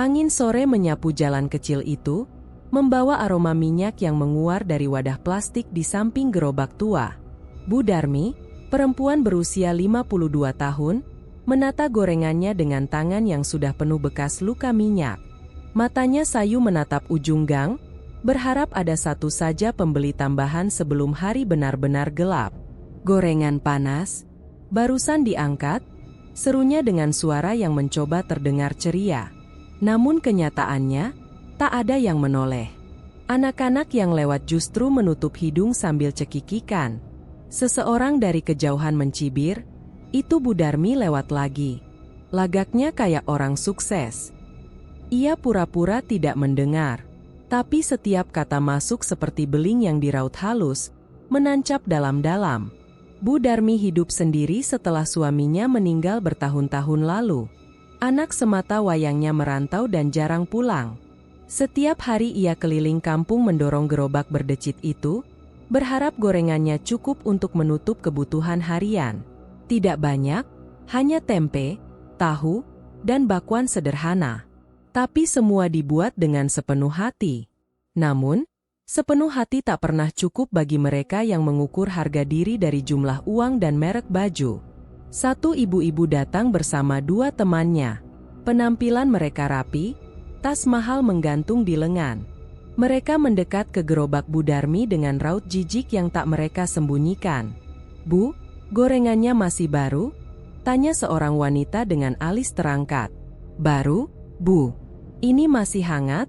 Angin sore menyapu jalan kecil itu, membawa aroma minyak yang menguar dari wadah plastik di samping gerobak tua. Bu Darmi, perempuan berusia 52 tahun, menata gorengannya dengan tangan yang sudah penuh bekas luka minyak. Matanya sayu menatap ujung gang, berharap ada satu saja pembeli tambahan sebelum hari benar-benar gelap. Gorengan panas, barusan diangkat, serunya dengan suara yang mencoba terdengar ceria. Namun kenyataannya, tak ada yang menoleh. Anak-anak yang lewat justru menutup hidung sambil cekikikan. Seseorang dari kejauhan mencibir, "Itu Bu Darmi lewat lagi." Lagaknya kayak orang sukses. Ia pura-pura tidak mendengar. Tapi setiap kata masuk seperti beling yang diraut halus, menancap dalam-dalam. Bu Darmi hidup sendiri setelah suaminya meninggal bertahun-tahun lalu. Anak semata wayangnya merantau dan jarang pulang. Setiap hari ia keliling kampung mendorong gerobak berdecit itu, berharap gorengannya cukup untuk menutup kebutuhan harian. Tidak banyak, hanya tempe, tahu, dan bakwan sederhana. Tapi semua dibuat dengan sepenuh hati. Namun, sepenuh hati tak pernah cukup bagi mereka yang mengukur harga diri dari jumlah uang dan merek baju. Satu ibu-ibu datang bersama dua temannya. Penampilan mereka rapi, tas mahal menggantung di lengan. Mereka mendekat ke gerobak Bu Darmi dengan raut jijik yang tak mereka sembunyikan. "Bu, gorengannya masih baru?" tanya seorang wanita dengan alis terangkat. "Baru, Bu. Ini masih hangat?"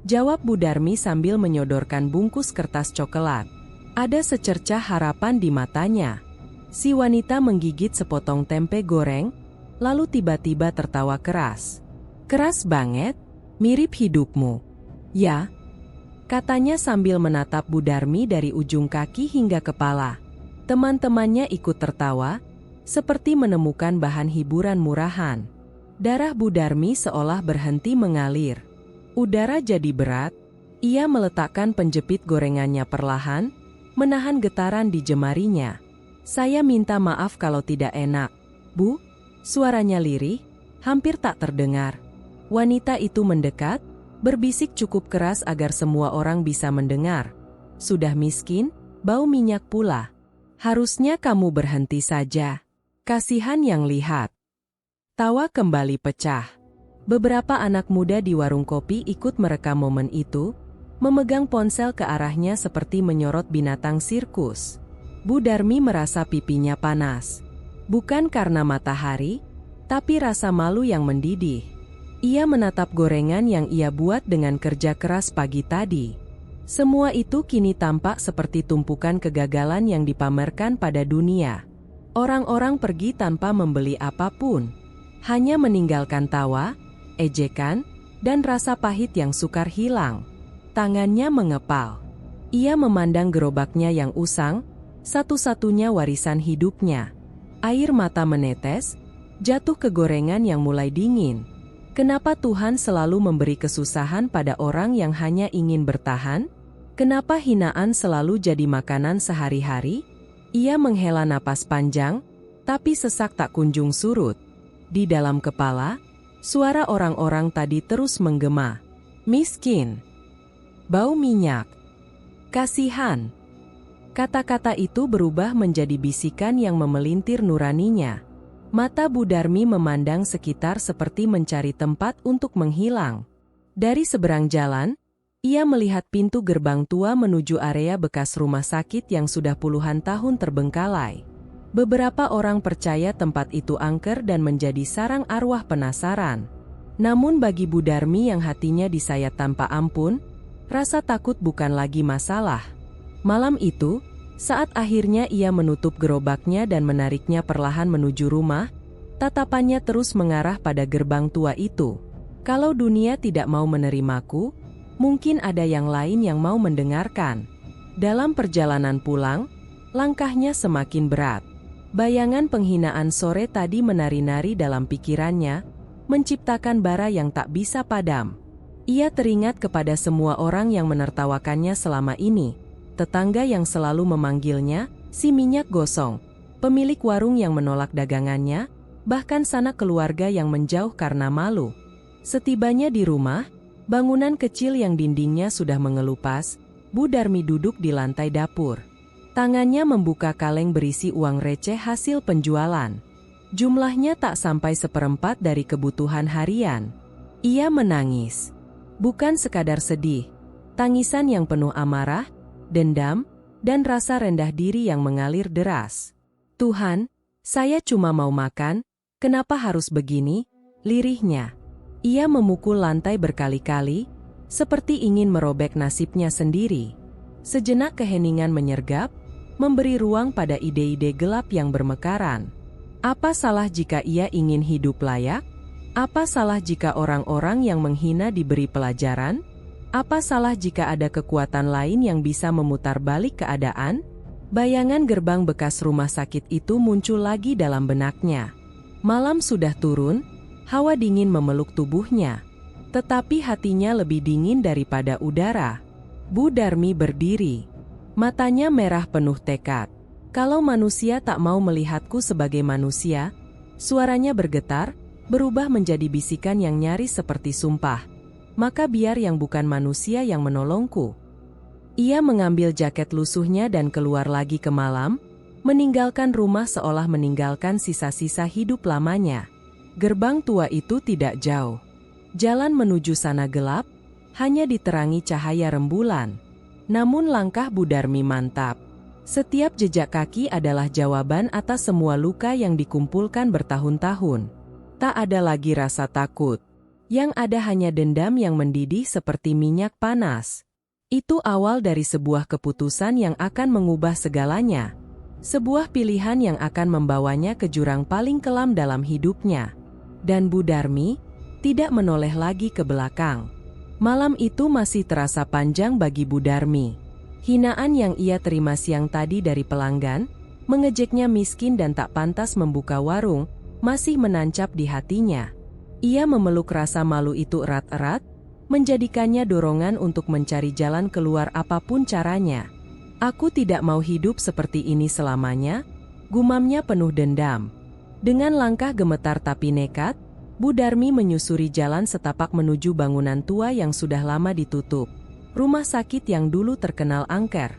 jawab Bu Darmi sambil menyodorkan bungkus kertas coklat. Ada secercah harapan di matanya. Si wanita menggigit sepotong tempe goreng, lalu tiba-tiba tertawa keras. "Keras banget, mirip hidupmu." "Ya," katanya sambil menatap Bu Darmi dari ujung kaki hingga kepala. Teman-temannya ikut tertawa, seperti menemukan bahan hiburan murahan. Darah Bu Darmi seolah berhenti mengalir. Udara jadi berat, ia meletakkan penjepit gorengannya perlahan, menahan getaran di jemarinya. "Saya minta maaf kalau tidak enak, Bu." Suaranya lirih, hampir tak terdengar. Wanita itu mendekat, berbisik cukup keras agar semua orang bisa mendengar. "Sudah miskin, bau minyak pula. Harusnya kamu berhenti saja." Kasihan yang lihat. Tawa kembali pecah. Beberapa anak muda di warung kopi ikut merekam momen itu, memegang ponsel ke arahnya seperti menyorot binatang sirkus. Bu Darmi merasa pipinya panas. Bukan karena matahari, tapi rasa malu yang mendidih. Ia menatap gorengan yang ia buat dengan kerja keras pagi tadi. Semua itu kini tampak seperti tumpukan kegagalan yang dipamerkan pada dunia. Orang-orang pergi tanpa membeli apapun. Hanya meninggalkan tawa, ejekan, dan rasa pahit yang sukar hilang. Tangannya mengepal. Ia memandang gerobaknya yang usang, satu-satunya warisan hidupnya. Air mata menetes, jatuh ke gorengan yang mulai dingin. Kenapa Tuhan selalu memberi kesusahan pada orang yang hanya ingin bertahan? Kenapa hinaan selalu jadi makanan sehari-hari? Ia menghela napas panjang, tapi sesak tak kunjung surut. Di dalam kepala, suara orang-orang tadi terus menggema. "Miskin. Bau minyak. Kasihan." Kata-kata itu berubah menjadi bisikan yang memelintir nuraninya. Mata Bu Darmi memandang sekitar seperti mencari tempat untuk menghilang. Dari seberang jalan, ia melihat pintu gerbang tua menuju area bekas rumah sakit yang sudah puluhan tahun terbengkalai. Beberapa orang percaya tempat itu angker dan menjadi sarang arwah penasaran. Namun bagi Bu Darmi yang hatinya disayat tanpa ampun, rasa takut bukan lagi masalah. Malam itu, saat akhirnya ia menutup gerobaknya dan menariknya perlahan menuju rumah, tatapannya terus mengarah pada gerbang tua itu. "Kalau dunia tidak mau menerimaku, mungkin ada yang lain yang mau mendengarkan." Dalam perjalanan pulang, langkahnya semakin berat. Bayangan penghinaan sore tadi menari-nari dalam pikirannya, menciptakan bara yang tak bisa padam. Ia teringat kepada semua orang yang menertawakannya selama ini. Tetangga yang selalu memanggilnya, si minyak gosong, pemilik warung yang menolak dagangannya, bahkan sanak keluarga yang menjauh karena malu. Setibanya di rumah, bangunan kecil yang dindingnya sudah mengelupas, Bu Darmi duduk di lantai dapur. Tangannya membuka kaleng berisi uang receh hasil penjualan. Jumlahnya tak sampai seperempat dari kebutuhan harian. Ia menangis. Bukan sekadar sedih, tangisan yang penuh amarah, dendam, dan rasa rendah diri yang mengalir deras. "Tuhan, saya cuma mau makan, kenapa harus begini?" lirihnya. Ia memukul lantai berkali-kali, seperti ingin merobek nasibnya sendiri. Sejenak keheningan menyergap, memberi ruang pada ide-ide gelap yang bermekaran. Apa salah jika ia ingin hidup layak? Apa salah jika orang-orang yang menghina diberi pelajaran? Apa salah jika ada kekuatan lain yang bisa memutar balik keadaan? Bayangan gerbang bekas rumah sakit itu muncul lagi dalam benaknya. Malam sudah turun, hawa dingin memeluk tubuhnya. Tetapi hatinya lebih dingin daripada udara. Bu Darmi berdiri. Matanya merah penuh tekad. "Kalau manusia tak mau melihatku sebagai manusia," suaranya bergetar, berubah menjadi bisikan yang nyaris seperti sumpah, "maka biar yang bukan manusia yang menolongku." Ia mengambil jaket lusuhnya dan keluar lagi ke malam, meninggalkan rumah seolah meninggalkan sisa-sisa hidup lamanya. Gerbang tua itu tidak jauh. Jalan menuju sana gelap, hanya diterangi cahaya rembulan. Namun langkah Bu Darmi mantap. Setiap jejak kaki adalah jawaban atas semua luka yang dikumpulkan bertahun-tahun. Tak ada lagi rasa takut. Yang ada hanya dendam yang mendidih seperti minyak panas. Itu awal dari sebuah keputusan yang akan mengubah segalanya. Sebuah pilihan yang akan membawanya ke jurang paling kelam dalam hidupnya. Dan Bu Darmi tidak menoleh lagi ke belakang. Malam itu masih terasa panjang bagi Bu Darmi. Hinaan yang ia terima siang tadi dari pelanggan, mengejeknya miskin dan tak pantas membuka warung, masih menancap di hatinya. Ia memeluk rasa malu itu erat-erat, menjadikannya dorongan untuk mencari jalan keluar apapun caranya. "Aku tidak mau hidup seperti ini selamanya," gumamnya penuh dendam. Dengan langkah gemetar tapi nekat, Bu Darmi menyusuri jalan setapak menuju bangunan tua yang sudah lama ditutup. Rumah sakit yang dulu terkenal angker.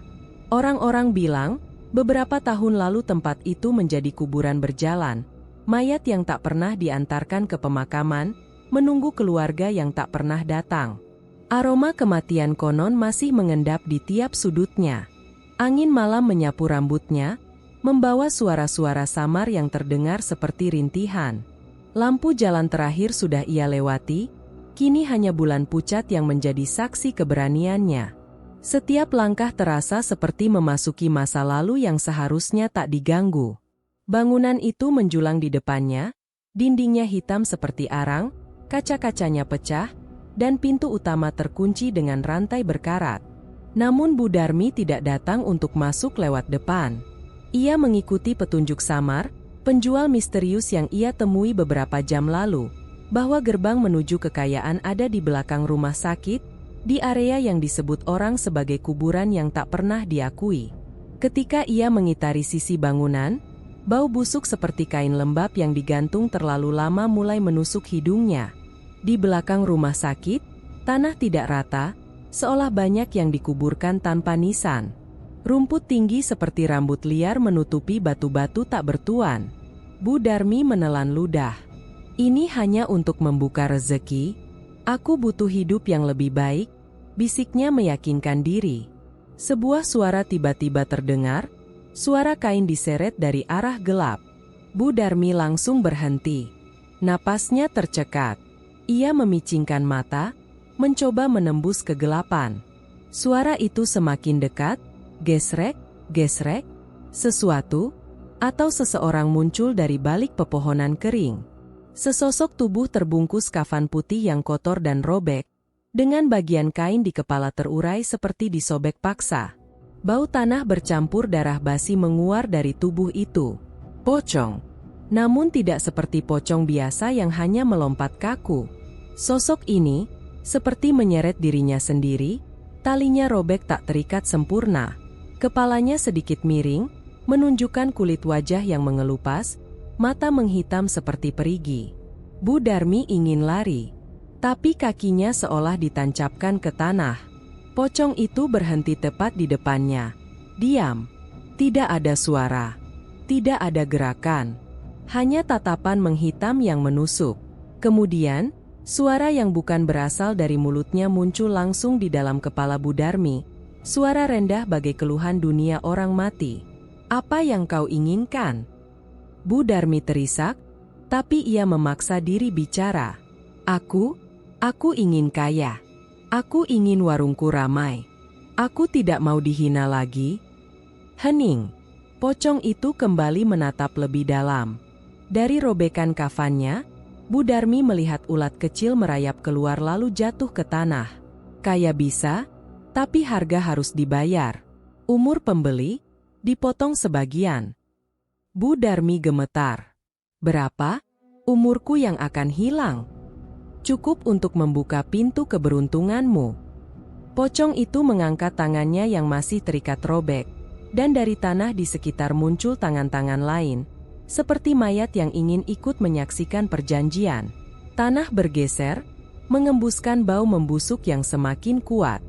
Orang-orang bilang, beberapa tahun lalu tempat itu menjadi kuburan berjalan. Mayat yang tak pernah diantarkan ke pemakaman, menunggu keluarga yang tak pernah datang. Aroma kematian konon masih mengendap di tiap sudutnya. Angin malam menyapu rambutnya, membawa suara-suara samar yang terdengar seperti rintihan. Lampu jalan terakhir sudah ia lewati, kini hanya bulan pucat yang menjadi saksi keberaniannya. Setiap langkah terasa seperti memasuki masa lalu yang seharusnya tak diganggu. Bangunan itu menjulang di depannya, dindingnya hitam seperti arang, kaca-kacanya pecah, dan pintu utama terkunci dengan rantai berkarat. Namun Bu Darmi tidak datang untuk masuk lewat depan. Ia mengikuti petunjuk samar, penjual misterius yang ia temui beberapa jam lalu, bahwa gerbang menuju kekayaan ada di belakang rumah sakit, di area yang disebut orang sebagai kuburan yang tak pernah diakui. Ketika ia mengitari sisi bangunan, bau busuk seperti kain lembab yang digantung terlalu lama mulai menusuk hidungnya. Di belakang rumah sakit, tanah tidak rata, seolah banyak yang dikuburkan tanpa nisan. Rumput tinggi seperti rambut liar menutupi batu-batu tak bertuan. Bu Darmi menelan ludah. "Ini hanya untuk membuka rezeki. Aku butuh hidup yang lebih baik," bisiknya meyakinkan diri. Sebuah suara tiba-tiba terdengar, suara kain diseret dari arah gelap. Bu Darmi langsung berhenti. Napasnya tercekat. Ia memicingkan mata, mencoba menembus kegelapan. Suara itu semakin dekat, gesrek, gesrek, sesuatu, atau seseorang muncul dari balik pepohonan kering. Sesosok tubuh terbungkus kafan putih yang kotor dan robek, dengan bagian kain di kepala terurai seperti disobek paksa. Bau tanah bercampur darah basi menguar dari tubuh itu. Pocong. Namun tidak seperti pocong biasa yang hanya melompat kaku. Sosok ini, seperti menyeret dirinya sendiri, talinya robek tak terikat sempurna. Kepalanya sedikit miring, menunjukkan kulit wajah yang mengelupas, mata menghitam seperti perigi. Bu Darmi ingin lari. Tapi kakinya seolah ditancapkan ke tanah. Pocong itu berhenti tepat di depannya. Diam. Tidak ada suara. Tidak ada gerakan. Hanya tatapan menghitam yang menusuk. Kemudian, suara yang bukan berasal dari mulutnya muncul langsung di dalam kepala Budarmi. Suara rendah bagai keluhan dunia orang mati. "Apa yang kau inginkan?" Budarmi terisak, tapi ia memaksa diri bicara. Aku ingin kaya. Aku ingin warungku ramai. Aku tidak mau dihina lagi." Hening. Pocong itu kembali menatap lebih dalam. Dari robekan kafannya, Budarmi melihat ulat kecil merayap keluar lalu jatuh ke tanah. Kaya bisa, tapi harga harus dibayar. Umur pembeli dipotong sebagian. Budarmi gemetar. "Berapa? Umurku yang akan hilang. Cukup untuk membuka pintu keberuntunganmu." Pocong itu mengangkat tangannya yang masih terikat robek, dan dari tanah di sekitar muncul tangan-tangan lain, seperti mayat yang ingin ikut menyaksikan perjanjian. Tanah bergeser, mengembuskan bau membusuk yang semakin kuat.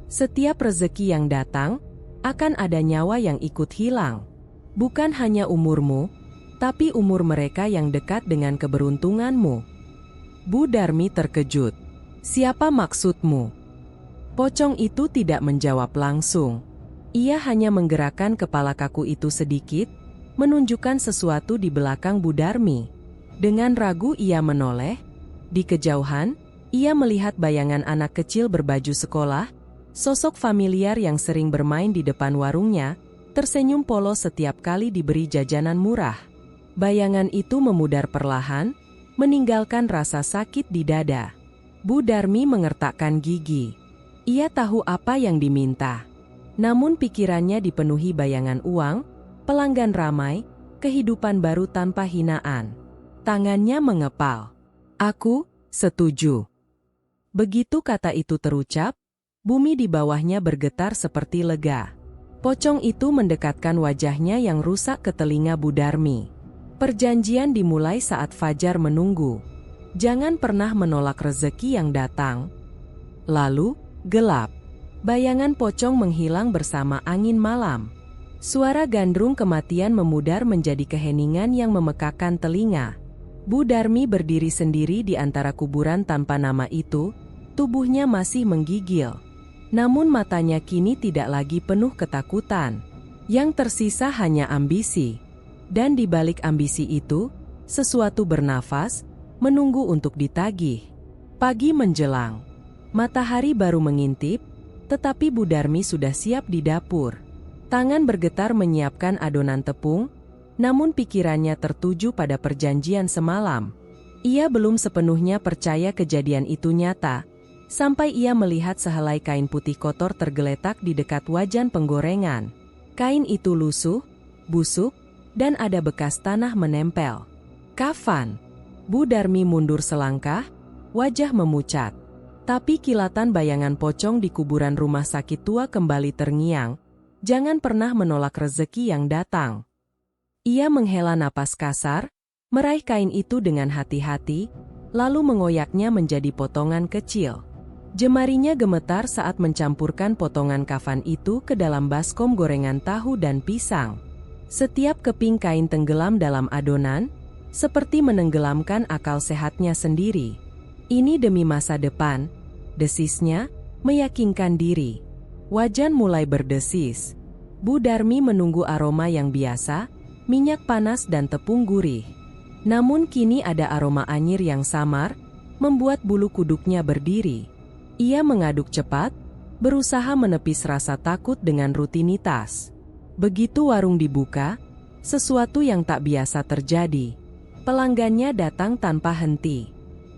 Setiap rezeki yang datang, akan ada nyawa yang ikut hilang. Bukan hanya umurmu, tapi umur mereka yang dekat dengan keberuntunganmu. Budarmi terkejut. "Siapa maksudmu?" Pocong itu tidak menjawab langsung. Ia hanya menggerakkan kepala kaku itu sedikit, menunjukkan sesuatu di belakang Budarmi. Dengan ragu ia menoleh. Di kejauhan, ia melihat bayangan anak kecil berbaju sekolah, sosok familiar yang sering bermain di depan warungnya, tersenyum polos setiap kali diberi jajanan murah. Bayangan itu memudar perlahan, meninggalkan rasa sakit di dada. Budarmi mengertakkan gigi. Ia tahu apa yang diminta. Namun pikirannya dipenuhi bayangan uang, pelanggan ramai, kehidupan baru tanpa hinaan. Tangannya mengepal. "Aku setuju." Begitu kata itu terucap, bumi di bawahnya bergetar seperti lega. Pocong itu mendekatkan wajahnya yang rusak ke telinga Budarmi. "Perjanjian dimulai saat fajar menunggu. Jangan pernah menolak rezeki yang datang." Lalu, gelap. Bayangan pocong menghilang bersama angin malam. Suara gandrung kematian memudar menjadi keheningan yang memekakan telinga. Budarmi berdiri sendiri di antara kuburan tanpa nama itu, tubuhnya masih menggigil. Namun matanya kini tidak lagi penuh ketakutan. Yang tersisa hanya ambisi. Dan di balik ambisi itu, sesuatu bernafas, menunggu untuk ditagih. Pagi menjelang. Matahari baru mengintip, tetapi Budarmi sudah siap di dapur. Tangan bergetar menyiapkan adonan tepung, namun pikirannya tertuju pada perjanjian semalam. Ia belum sepenuhnya percaya kejadian itu nyata, sampai ia melihat sehelai kain putih kotor tergeletak di dekat wajan penggorengan. Kain itu lusuh, busuk, dan ada bekas tanah menempel. "Kafan." Budarmi mundur selangkah, wajah memucat. Tapi kilatan bayangan pocong di kuburan rumah sakit tua kembali terngiang. Jangan pernah menolak rezeki yang datang. Ia menghela napas kasar, meraih kain itu dengan hati-hati, lalu mengoyaknya menjadi potongan kecil. Jemarinya gemetar saat mencampurkan potongan kafan itu ke dalam baskom gorengan tahu dan pisang. Setiap keping kain tenggelam dalam adonan, seperti menenggelamkan akal sehatnya sendiri. "Ini demi masa depan," desisnya, meyakinkan diri. Wajan mulai berdesis. Budarmi menunggu aroma yang biasa, minyak panas dan tepung gurih. Namun kini ada aroma anyir yang samar, membuat bulu kuduknya berdiri. Ia mengaduk cepat, berusaha menepis rasa takut dengan rutinitas. Begitu warung dibuka, sesuatu yang tak biasa terjadi. Pelanggannya datang tanpa henti.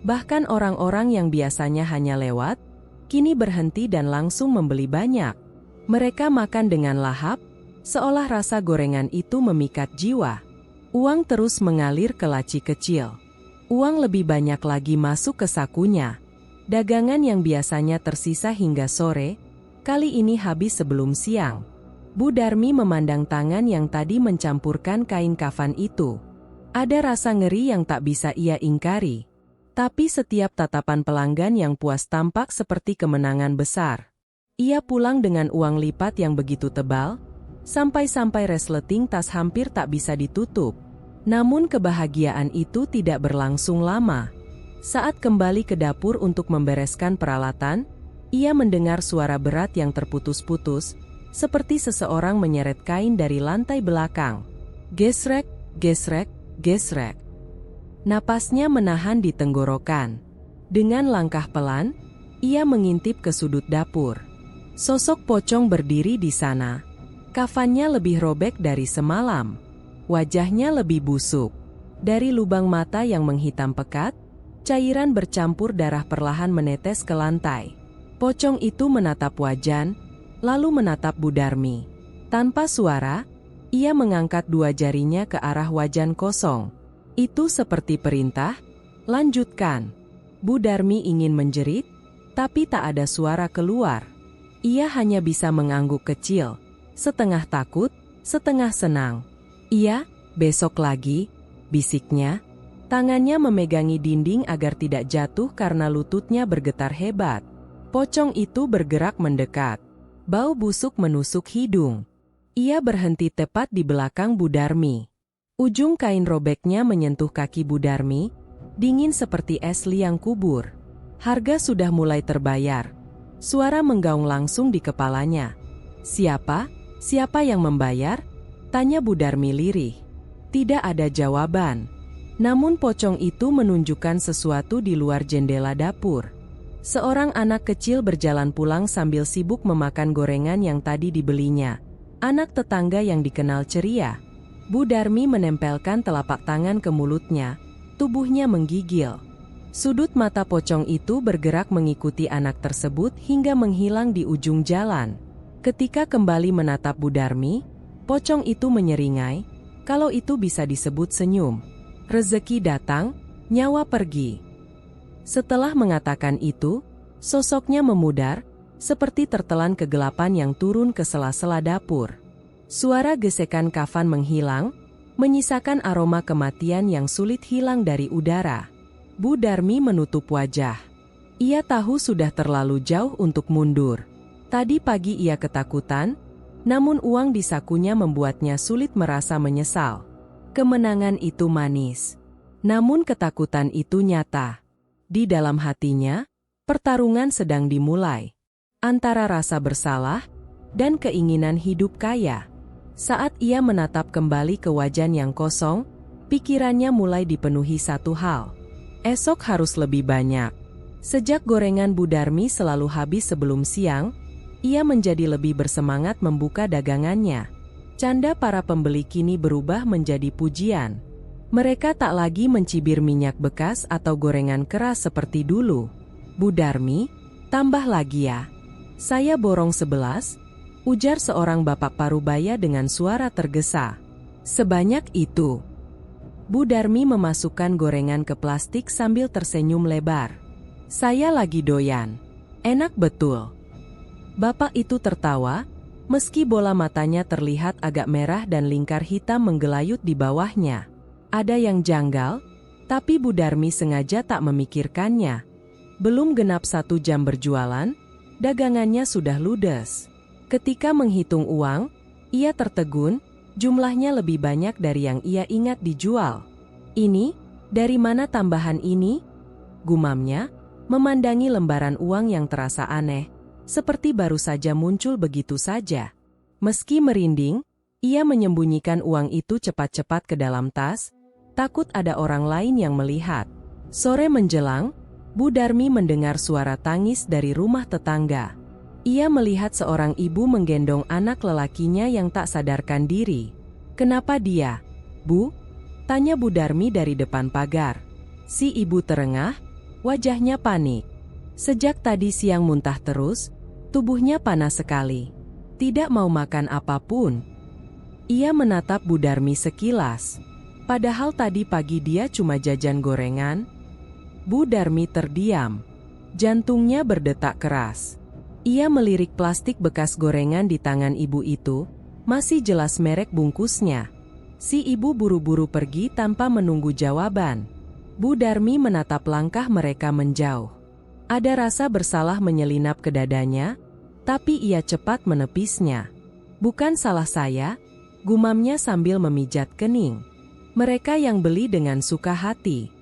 Bahkan orang-orang yang biasanya hanya lewat, kini berhenti dan langsung membeli banyak. Mereka makan dengan lahap, seolah rasa gorengan itu memikat jiwa. Uang terus mengalir ke laci kecil. Uang lebih banyak lagi masuk ke sakunya. Dagangan yang biasanya tersisa hingga sore, kali ini habis sebelum siang. Budarmi memandang tangan yang tadi mencampurkan kain kafan itu. Ada rasa ngeri yang tak bisa ia ingkari. Tapi setiap tatapan pelanggan yang puas tampak seperti kemenangan besar. Ia pulang dengan uang lipat yang begitu tebal, sampai-sampai resleting tas hampir tak bisa ditutup. Namun kebahagiaan itu tidak berlangsung lama. Saat kembali ke dapur untuk membereskan peralatan, ia mendengar suara berat yang terputus-putus, seperti seseorang menyeret kain dari lantai belakang. Gesrek, gesrek, gesrek. Napasnya menahan di tenggorokan. Dengan langkah pelan, ia mengintip ke sudut dapur. Sosok pocong berdiri di sana. Kafannya lebih robek dari semalam. Wajahnya lebih busuk. Dari lubang mata yang menghitam pekat, cairan bercampur darah perlahan menetes ke lantai. Pocong itu menatap Wajan, lalu menatap Budarmi. Tanpa suara, ia mengangkat dua jarinya ke arah Wajan kosong. Itu seperti perintah, lanjutkan. Budarmi ingin menjerit, tapi tak ada suara keluar. Ia hanya bisa mengangguk kecil, setengah takut, setengah senang. Iya, besok lagi, bisiknya. Tangannya memegangi dinding agar tidak jatuh karena lututnya bergetar hebat. Pocong itu bergerak mendekat. Bau busuk menusuk hidung. Ia berhenti tepat di belakang Budarmi. Ujung kain robeknya menyentuh kaki Budarmi, dingin seperti es liang kubur. Harga sudah mulai terbayar. Suara menggaung langsung di kepalanya. Siapa? Siapa yang membayar? Tanya Budarmi lirih. Tidak ada jawaban. Namun pocong itu menunjukkan sesuatu di luar jendela dapur. Seorang anak kecil berjalan pulang sambil sibuk memakan gorengan yang tadi dibelinya. Anak tetangga yang dikenal ceria. Budarmi menempelkan telapak tangan ke mulutnya. Tubuhnya menggigil. Sudut mata pocong itu bergerak mengikuti anak tersebut hingga menghilang di ujung jalan. Ketika kembali menatap Budarmi, pocong itu menyeringai, kalau itu bisa disebut senyum. Rezeki datang, nyawa pergi. Setelah mengatakan itu, sosoknya memudar, seperti tertelan kegelapan yang turun ke sela-sela dapur. Suara gesekan kafan menghilang, menyisakan aroma kematian yang sulit hilang dari udara. Budarmi menutup wajah. Ia tahu sudah terlalu jauh untuk mundur. Tadi pagi ia ketakutan, namun uang di sakunya membuatnya sulit merasa menyesal. Kemenangan itu manis. Namun ketakutan itu nyata. Di dalam hatinya, pertarungan sedang dimulai. Antara rasa bersalah dan keinginan hidup kaya. Saat ia menatap kembali ke Wajan yang kosong, pikirannya mulai dipenuhi satu hal. Esok harus lebih banyak. Sejak gorengan Budarmi selalu habis sebelum siang, ia menjadi lebih bersemangat membuka dagangannya. Canda para pembeli kini berubah menjadi pujian. Mereka tak lagi mencibir minyak bekas atau gorengan keras seperti dulu. Budarmi, tambah lagi ya. Saya borong 11, ujar seorang bapak parubaya dengan suara tergesa. Sebanyak itu. Budarmi memasukkan gorengan ke plastik sambil tersenyum lebar. Saya lagi doyan. Enak betul. Bapak itu tertawa, meski bola matanya terlihat agak merah dan lingkar hitam menggelayut di bawahnya. Ada yang janggal, tapi Budarmi sengaja tak memikirkannya. Belum genap 1 jam berjualan, dagangannya sudah ludes. Ketika menghitung uang, ia tertegun, jumlahnya lebih banyak dari yang ia ingat dijual. Ini, dari mana tambahan ini? Gumamnya, memandangi lembaran uang yang terasa aneh, seperti baru saja muncul begitu saja. Meski merinding, ia menyembunyikan uang itu cepat-cepat ke dalam tas, takut ada orang lain yang melihat. Sore menjelang, Budarmi mendengar suara tangis dari rumah tetangga. Ia melihat seorang ibu menggendong anak lelakinya yang tak sadarkan diri. Kenapa dia? Bu? Tanya Budarmi dari depan pagar. Si ibu terengah, wajahnya panik. Sejak tadi siang muntah terus, tubuhnya panas sekali. Tidak mau makan apapun. Ia menatap Budarmi sekilas. Padahal tadi pagi dia cuma jajan gorengan. Budarmi terdiam. Jantungnya berdetak keras. Ia melirik plastik bekas gorengan di tangan ibu itu, masih jelas merek bungkusnya. Si ibu buru-buru pergi tanpa menunggu jawaban. Bu Darmi menatap langkah mereka menjauh. Ada rasa bersalah menyelinap ke dadanya, tapi ia cepat menepisnya. "Bukan salah saya," gumamnya sambil memijat kening. "Mereka yang beli dengan suka hati."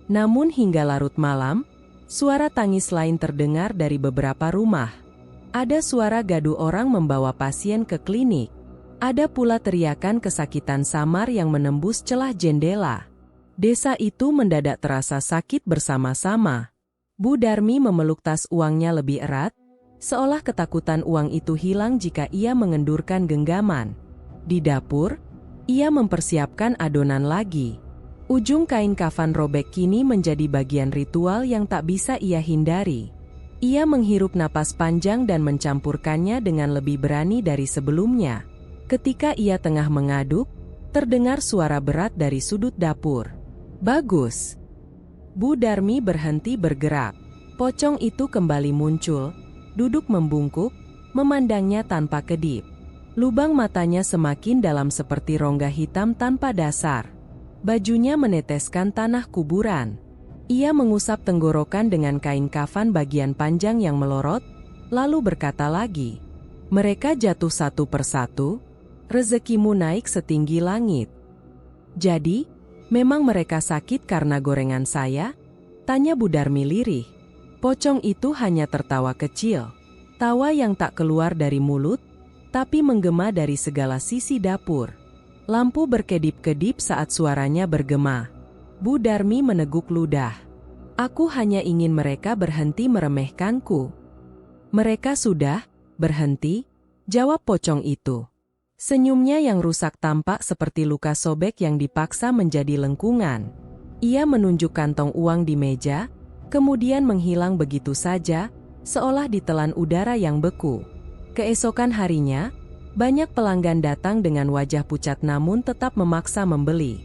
Namun hingga larut malam, suara tangis lain terdengar dari beberapa rumah. Ada suara gaduh orang membawa pasien ke klinik. Ada pula teriakan kesakitan samar yang menembus celah jendela. Desa itu mendadak terasa sakit bersama-sama. Bu Darmi memeluk tas uangnya lebih erat, seolah ketakutan uang itu hilang jika ia mengendurkan genggaman. Di dapur, ia mempersiapkan adonan lagi. Ujung kain kafan robek kini menjadi bagian ritual yang tak bisa ia hindari. Ia menghirup napas panjang dan mencampurkannya dengan lebih berani dari sebelumnya. Ketika ia tengah mengaduk, terdengar suara berat dari sudut dapur. "Bagus." Bu Darmi berhenti bergerak. Pocong itu kembali muncul, duduk membungkuk, memandangnya tanpa kedip. Lubang matanya semakin dalam seperti rongga hitam tanpa dasar. Bajunya meneteskan tanah kuburan. Ia mengusap tenggorokan dengan kain kafan bagian panjang yang melorot, lalu berkata lagi, "Mereka jatuh satu persatu, rezekimu naik setinggi langit." "Jadi, memang mereka sakit karena gorengan saya?" tanya Bu Darmi lirih. Pocong itu hanya tertawa kecil. Tawa yang tak keluar dari mulut, tapi menggema dari segala sisi dapur. Lampu berkedip-kedip saat suaranya bergema. Bu Darmi meneguk ludah. "Aku hanya ingin mereka berhenti meremehkanku." "Mereka sudah berhenti," jawab pocong itu. Senyumnya yang rusak tampak seperti luka sobek yang dipaksa menjadi lengkungan. Ia menunjuk kantong uang di meja, kemudian menghilang begitu saja, seolah ditelan udara yang beku. Keesokan harinya, banyak pelanggan datang dengan wajah pucat namun tetap memaksa membeli.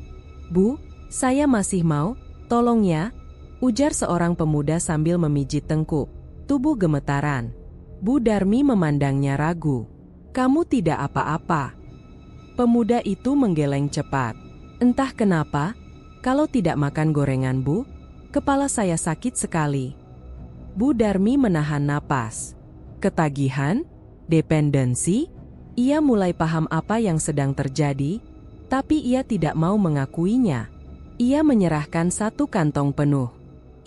"Bu, saya masih mau, tolong ya," ujar seorang pemuda sambil memijit tengkuk. Tubuh gemetaran. Bu Darmi memandangnya ragu. "Kamu tidak apa-apa." Pemuda itu menggeleng cepat. "Entah kenapa, kalau tidak makan gorengan Bu, kepala saya sakit sekali." Bu Darmi menahan napas. Ketagihan? Dependensi? Ia mulai paham apa yang sedang terjadi, tapi ia tidak mau mengakuinya. Ia menyerahkan satu kantong penuh.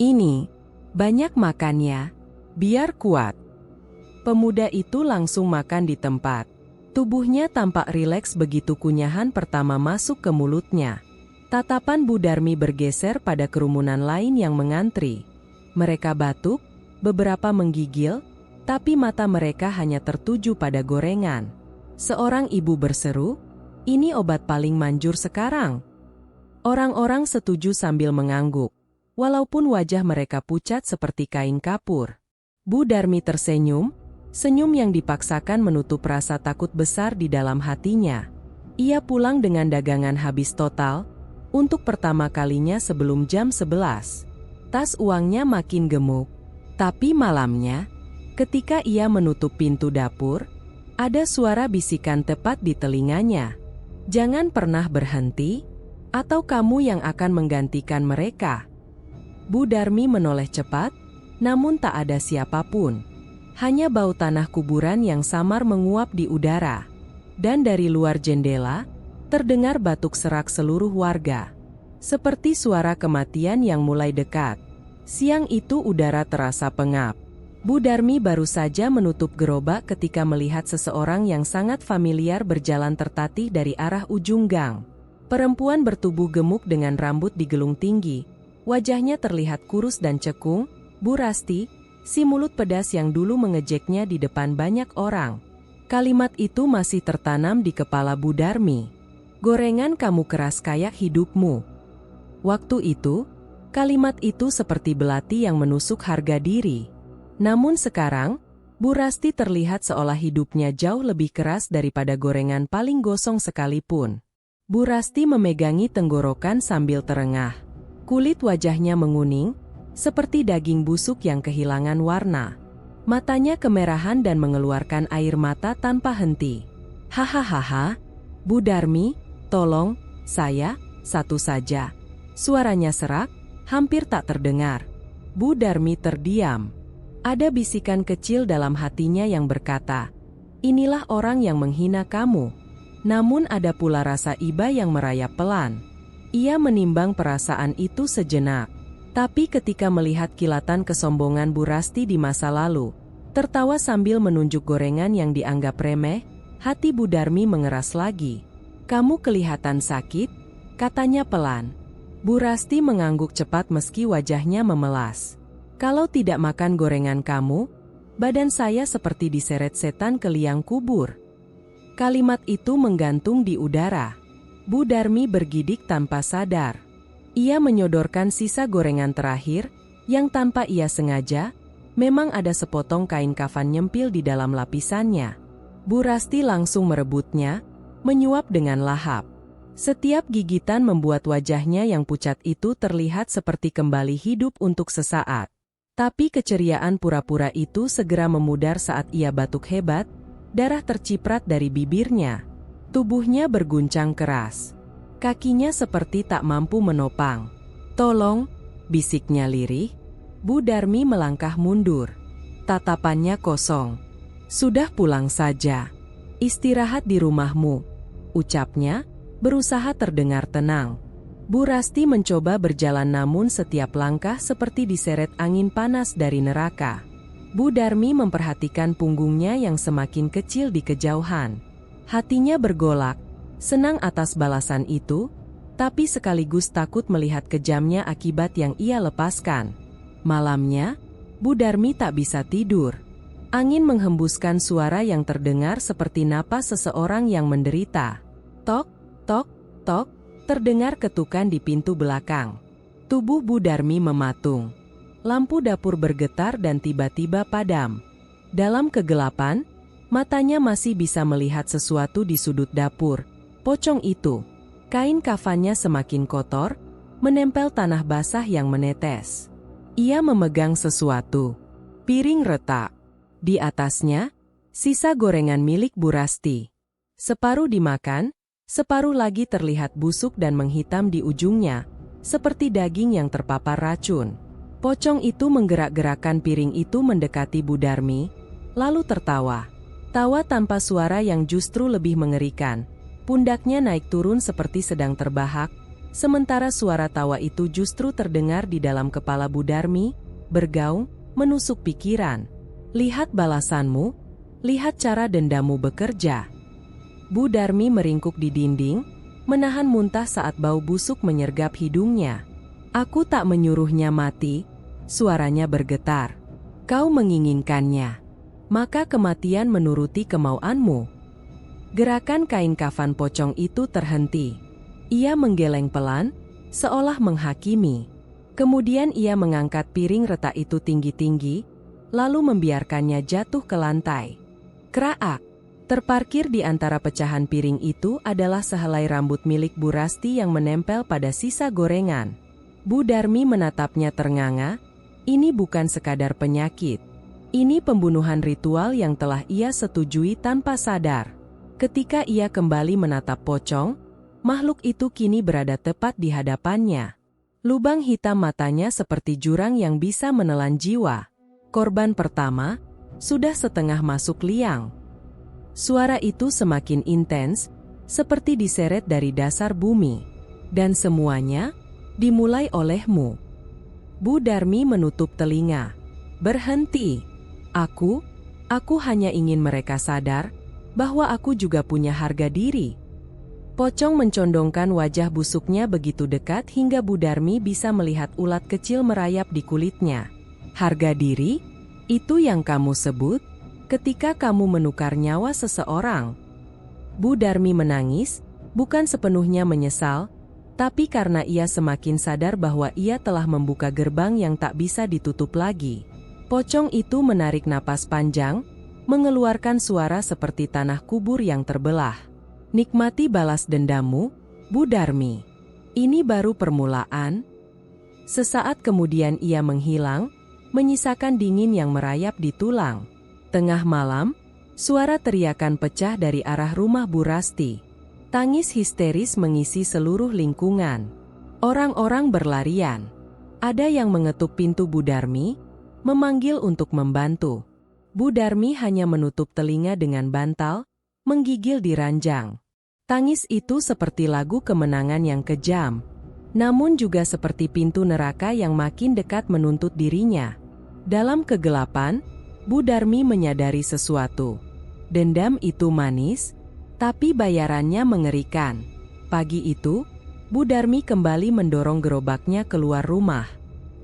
"Ini, banyak makannya, biar kuat." Pemuda itu langsung makan di tempat. Tubuhnya tampak rileks begitu kunyahan pertama masuk ke mulutnya. Tatapan Bu Darmi bergeser pada kerumunan lain yang mengantri. Mereka batuk, beberapa menggigil, tapi mata mereka hanya tertuju pada gorengan. Seorang ibu berseru, "Ini obat paling manjur sekarang." Orang-orang setuju sambil mengangguk, walaupun wajah mereka pucat seperti kain kapur. Bu Darmi tersenyum, senyum yang dipaksakan menutup rasa takut besar di dalam hatinya. Ia pulang dengan dagangan habis total, untuk pertama kalinya sebelum jam 11. Tas uangnya makin gemuk. Tapi malamnya, ketika ia menutup pintu dapur, ada suara bisikan tepat di telinganya. "Jangan pernah berhenti, atau kamu yang akan menggantikan mereka." Bu Darmi menoleh cepat, namun tak ada siapapun. Hanya bau tanah kuburan yang samar menguap di udara. Dan dari luar jendela, terdengar batuk serak seluruh warga. Seperti suara kematian yang mulai dekat. Siang itu udara terasa pengap. Bu Darmi baru saja menutup gerobak ketika melihat seseorang yang sangat familiar berjalan tertatih dari arah ujung gang. Perempuan bertubuh gemuk dengan rambut digelung tinggi. Wajahnya terlihat kurus dan cekung. Bu Rasti, si mulut pedas yang dulu mengejeknya di depan banyak orang. Kalimat itu masih tertanam di kepala Bu Darmi. "Gorengan kamu keras kayak hidupmu." Waktu itu, kalimat itu seperti belati yang menusuk harga diri. Namun sekarang, Bu Rasti terlihat seolah hidupnya jauh lebih keras daripada gorengan paling gosong sekalipun. Bu Rasti memegangi tenggorokan sambil terengah. Kulit wajahnya menguning, seperti daging busuk yang kehilangan warna. Matanya kemerahan dan mengeluarkan air mata tanpa henti. "Hahaha, Bu Darmi, tolong, saya, satu saja." Suaranya serak, hampir tak terdengar. Bu Darmi terdiam. Ada bisikan kecil dalam hatinya yang berkata, "Inilah orang yang menghina kamu." Namun ada pula rasa iba yang merayap pelan. Ia menimbang perasaan itu sejenak. Tapi ketika melihat kilatan kesombongan Bu Rasti di masa lalu, tertawa sambil menunjuk gorengan yang dianggap remeh, hati Bu Darmi mengeras lagi. "Kamu kelihatan sakit," katanya pelan. Bu Rasti mengangguk cepat meski wajahnya memelas. "Kalau tidak makan gorengan kamu, badan saya seperti diseret setan ke liang kubur." Kalimat itu menggantung di udara. Bu Darmi bergidik tanpa sadar. Ia menyodorkan sisa gorengan terakhir, yang tanpa ia sengaja, memang ada sepotong kain kafan nyempil di dalam lapisannya. Bu Rasti langsung merebutnya, menyuap dengan lahap. Setiap gigitan membuat wajahnya yang pucat itu terlihat seperti kembali hidup untuk sesaat. Tapi keceriaan pura-pura itu segera memudar saat ia batuk hebat, darah terciprat dari bibirnya. Tubuhnya berguncang keras. Kakinya seperti tak mampu menopang. "Tolong," bisiknya lirih. Bu Darmi melangkah mundur. Tatapannya kosong. "Sudah pulang saja. Istirahat di rumahmu," ucapnya, berusaha terdengar tenang. Bu Rasti mencoba berjalan namun setiap langkah seperti diseret angin panas dari neraka. Bu Darmi memperhatikan punggungnya yang semakin kecil di kejauhan. Hatinya bergolak, senang atas balasan itu, tapi sekaligus takut melihat kejamnya akibat yang ia lepaskan. Malamnya, Bu Darmi tak bisa tidur. Angin menghembuskan suara yang terdengar seperti napas seseorang yang menderita. Tok, tok, tok, terdengar ketukan di pintu belakang. Tubuh Bu Darmi mematung. Lampu dapur bergetar dan tiba-tiba padam. Dalam kegelapan, matanya masih bisa melihat sesuatu di sudut dapur. Pocong itu. Kain kafannya semakin kotor, menempel tanah basah yang menetes. Ia memegang sesuatu. Piring retak. Di atasnya, sisa gorengan milik Bu Rasti. Separuh dimakan, separuh lagi terlihat busuk dan menghitam di ujungnya, seperti daging yang terpapar racun. Pocong itu menggerak-gerakkan piring itu mendekati Bu Darmi, lalu tertawa. Tawa tanpa suara yang justru lebih mengerikan. Pundaknya naik turun seperti sedang terbahak, sementara suara tawa itu justru terdengar di dalam kepala Bu Darmi, bergaung, menusuk pikiran. "Lihat balasanmu, lihat cara dendamu bekerja." Bu Darmi meringkuk di dinding, menahan muntah saat bau busuk menyergap hidungnya. "Aku tak menyuruhnya mati," suaranya bergetar. "Kau menginginkannya. Maka kematian menuruti kemauanmu." Gerakan kain kafan pocong itu terhenti. Ia menggeleng pelan, seolah menghakimi. Kemudian ia mengangkat piring retak itu tinggi-tinggi, lalu membiarkannya jatuh ke lantai. Kraak! Terparkir di antara pecahan piring itu adalah sehelai rambut milik Bu Rasti yang menempel pada sisa gorengan. Bu Darmi menatapnya ternganga. Ini bukan sekadar penyakit. Ini pembunuhan ritual yang telah ia setujui tanpa sadar. Ketika ia kembali menatap pocong, makhluk itu kini berada tepat di hadapannya. Lubang hitam matanya seperti jurang yang bisa menelan jiwa. Korban pertama sudah setengah masuk liang. Suara itu semakin intens, seperti diseret dari dasar bumi. Dan semuanya dimulai olehmu. Bu Darmi menutup telinga. "Berhenti. Aku hanya ingin mereka sadar bahwa aku juga punya harga diri." Pocong mencondongkan wajah busuknya begitu dekat hingga Bu Darmi bisa melihat ulat kecil merayap di kulitnya. "Harga diri? Itu yang kamu sebut ketika kamu menukar nyawa seseorang?" Bu Darmi menangis, bukan sepenuhnya menyesal, tapi karena ia semakin sadar bahwa ia telah membuka gerbang yang tak bisa ditutup lagi. Pocong itu menarik napas panjang, mengeluarkan suara seperti tanah kubur yang terbelah. "Nikmati balas dendammu, Bu Darmi. Ini baru permulaan." Sesaat kemudian ia menghilang, menyisakan dingin yang merayap di tulang. Tengah malam, suara teriakan pecah dari arah rumah Bu Rasti. Tangis histeris mengisi seluruh lingkungan. Orang-orang berlarian. Ada yang mengetuk pintu Bu Darmi, memanggil untuk membantu. Bu Darmi hanya menutup telinga dengan bantal, menggigil di ranjang. Tangis itu seperti lagu kemenangan yang kejam, namun juga seperti pintu neraka yang makin dekat menuntut dirinya. Dalam kegelapan, Bu Darmi menyadari sesuatu. Dendam itu manis, tapi bayarannya mengerikan. Pagi itu, Bu Darmi kembali mendorong gerobaknya keluar rumah.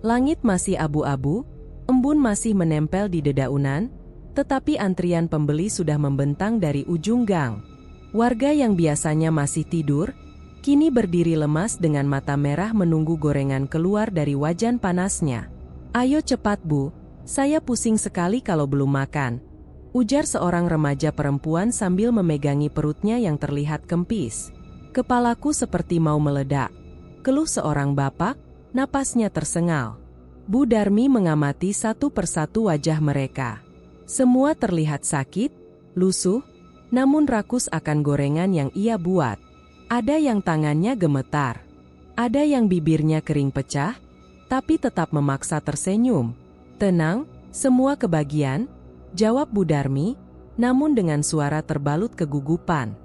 Langit masih abu-abu, embun masih menempel di dedaunan, tetapi antrian pembeli sudah membentang dari ujung gang. Warga yang biasanya masih tidur, kini berdiri lemas dengan mata merah menunggu gorengan keluar dari wajan panasnya. "Ayo cepat Bu, saya pusing sekali kalau belum makan," ujar seorang remaja perempuan sambil memegangi perutnya yang terlihat kempis. "Kepalaku seperti mau meledak," keluh seorang bapak, napasnya tersengal. Bu Darmi mengamati satu persatu wajah mereka. Semua terlihat sakit, lusuh, namun rakus akan gorengan yang ia buat. Ada yang tangannya gemetar, ada yang bibirnya kering pecah, tapi tetap memaksa tersenyum. "Tenang, semua kebagian," jawab Bu Darmi, namun dengan suara terbalut kegugupan.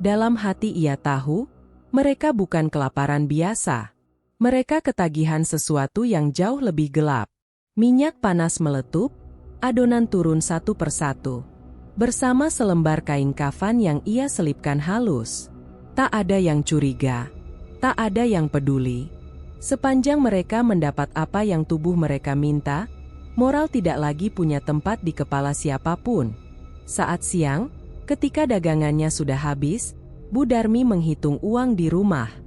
Dalam hati ia tahu, mereka bukan kelaparan biasa. Mereka ketagihan sesuatu yang jauh lebih gelap. Minyak panas meletup, adonan turun satu persatu. Bersama selembar kain kafan yang ia selipkan halus. Tak ada yang curiga, tak ada yang peduli. Sepanjang mereka mendapat apa yang tubuh mereka minta, moral tidak lagi punya tempat di kepala siapapun. Saat siang, ketika dagangannya sudah habis, Bu Darmi menghitung uang di rumah.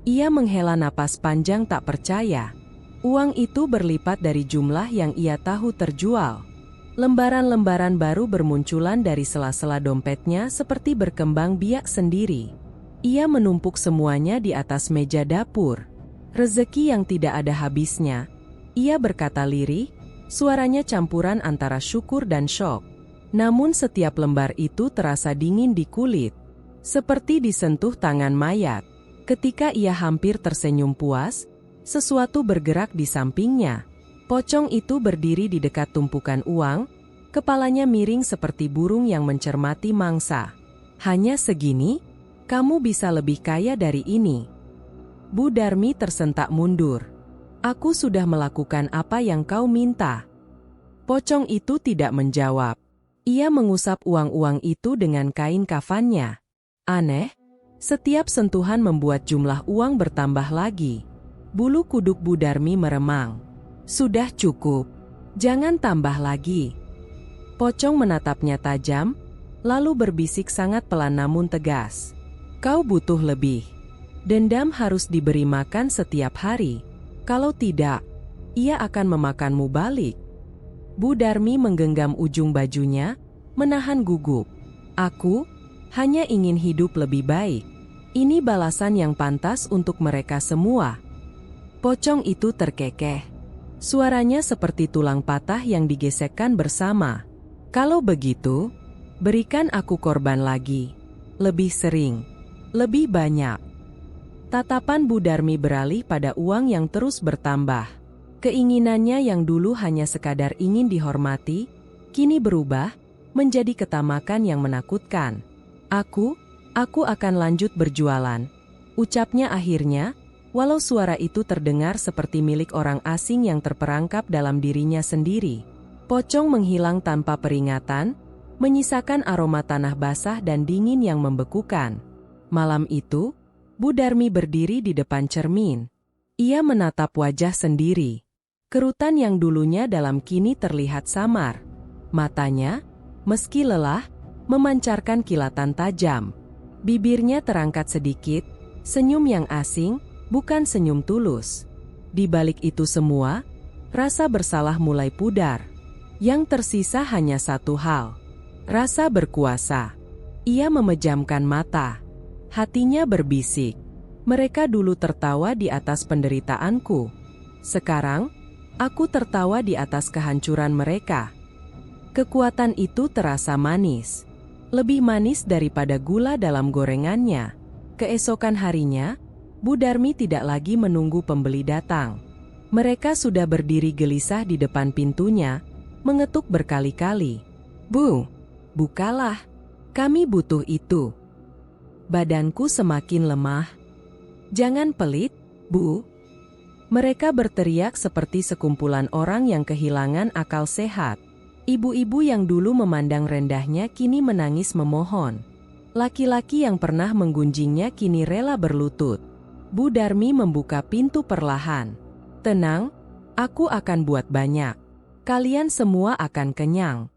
Ia menghela napas panjang tak percaya. Uang itu berlipat dari jumlah yang ia tahu terjual. Lembaran-lembaran baru bermunculan dari sela-sela dompetnya seperti berkembang biak sendiri. Ia menumpuk semuanya di atas meja dapur. Rezeki yang tidak ada habisnya. Ia berkata lirih, suaranya campuran antara syukur dan syok. Namun setiap lembar itu terasa dingin di kulit, seperti disentuh tangan mayat. Ketika ia hampir tersenyum puas, sesuatu bergerak di sampingnya. Pocong itu berdiri di dekat tumpukan uang, kepalanya miring seperti burung yang mencermati mangsa. "Hanya segini? Kamu bisa lebih kaya dari ini." Bu Darmi tersentak mundur. "Aku sudah melakukan apa yang kau minta." Pocong itu tidak menjawab. Ia mengusap uang-uang itu dengan kain kafannya. Aneh, setiap sentuhan membuat jumlah uang bertambah lagi. Bulu kuduk Bu Darmi meremang. "Sudah cukup. Jangan tambah lagi." Pocong menatapnya tajam, lalu berbisik sangat pelan namun tegas. "Kau butuh lebih. Dendam harus diberi makan setiap hari. Kalau tidak, ia akan memakanmu balik." Bu Darmi menggenggam ujung bajunya, menahan gugup. "Aku hanya ingin hidup lebih baik. Ini balasan yang pantas untuk mereka semua." Pocong itu terkekeh. Suaranya seperti tulang patah yang digesekkan bersama. "Kalau begitu, berikan aku korban lagi. Lebih sering. Lebih banyak." Tatapan Bu Darmi beralih pada uang yang terus bertambah. Keinginannya yang dulu hanya sekadar ingin dihormati, kini berubah menjadi ketamakan yang menakutkan. Aku akan lanjut berjualan," ucapnya akhirnya, walau suara itu terdengar seperti milik orang asing yang terperangkap dalam dirinya sendiri. Pocong menghilang tanpa peringatan, menyisakan aroma tanah basah dan dingin yang membekukan. Malam itu, Bu Darmi berdiri di depan cermin. Ia menatap wajah sendiri. Kerutan yang dulunya dalam kini terlihat samar. Matanya, meski lelah, memancarkan kilatan tajam. Bibirnya terangkat sedikit, senyum yang asing, bukan senyum tulus. Di balik itu semua, rasa bersalah mulai pudar. Yang tersisa hanya satu hal. Rasa berkuasa. Ia memejamkan mata. Hatinya berbisik. Mereka dulu tertawa di atas penderitaanku. Sekarang, aku tertawa di atas kehancuran mereka. Kekuatan itu terasa manis. Lebih manis daripada gula dalam gorengannya. Keesokan harinya, Bu Darmi tidak lagi menunggu pembeli datang. Mereka sudah berdiri gelisah di depan pintunya, mengetuk berkali-kali. Bu, bukalah. Kami butuh itu. Badanku semakin lemah. Jangan pelit, Bu. Mereka berteriak seperti sekumpulan orang yang kehilangan akal sehat. Ibu-ibu yang dulu memandang rendahnya kini menangis memohon. Laki-laki yang pernah menggunjingnya kini rela berlutut. Bu Darmi membuka pintu perlahan. Tenang, aku akan buat banyak. Kalian semua akan kenyang.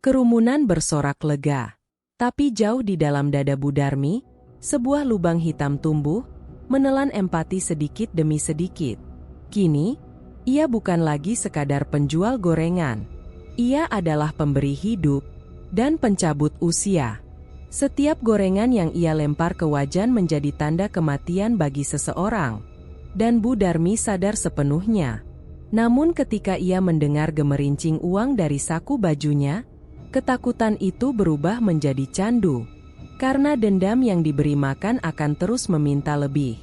Kerumunan bersorak lega. Tapi jauh di dalam dada Bu Darmi, sebuah lubang hitam tumbuh, menelan empati sedikit demi sedikit. Kini, ia bukan lagi sekadar penjual gorengan. Ia adalah pemberi hidup dan pencabut usia. Setiap gorengan yang ia lempar ke wajan menjadi tanda kematian bagi seseorang. Dan Bu Darmi sadar sepenuhnya. Namun ketika ia mendengar gemerincing uang dari saku bajunya, ketakutan itu berubah menjadi candu. Karena dendam yang diberi makan akan terus meminta lebih.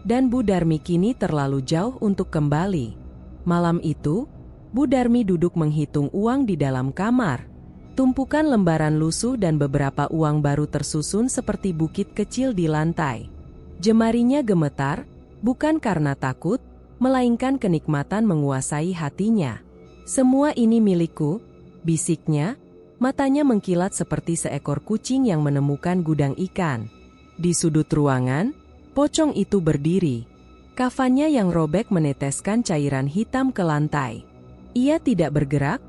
Dan Bu Darmi kini terlalu jauh untuk kembali. Malam itu, Bu Darmi duduk menghitung uang di dalam kamar. Tumpukan lembaran lusuh dan beberapa uang baru tersusun seperti bukit kecil di lantai. Jemarinya gemetar, bukan karena takut, melainkan kenikmatan menguasai hatinya. Semua ini milikku, bisiknya, matanya mengkilat seperti seekor kucing yang menemukan gudang ikan. Di sudut ruangan, pocong itu berdiri. Kafannya yang robek meneteskan cairan hitam ke lantai. Ia tidak bergerak,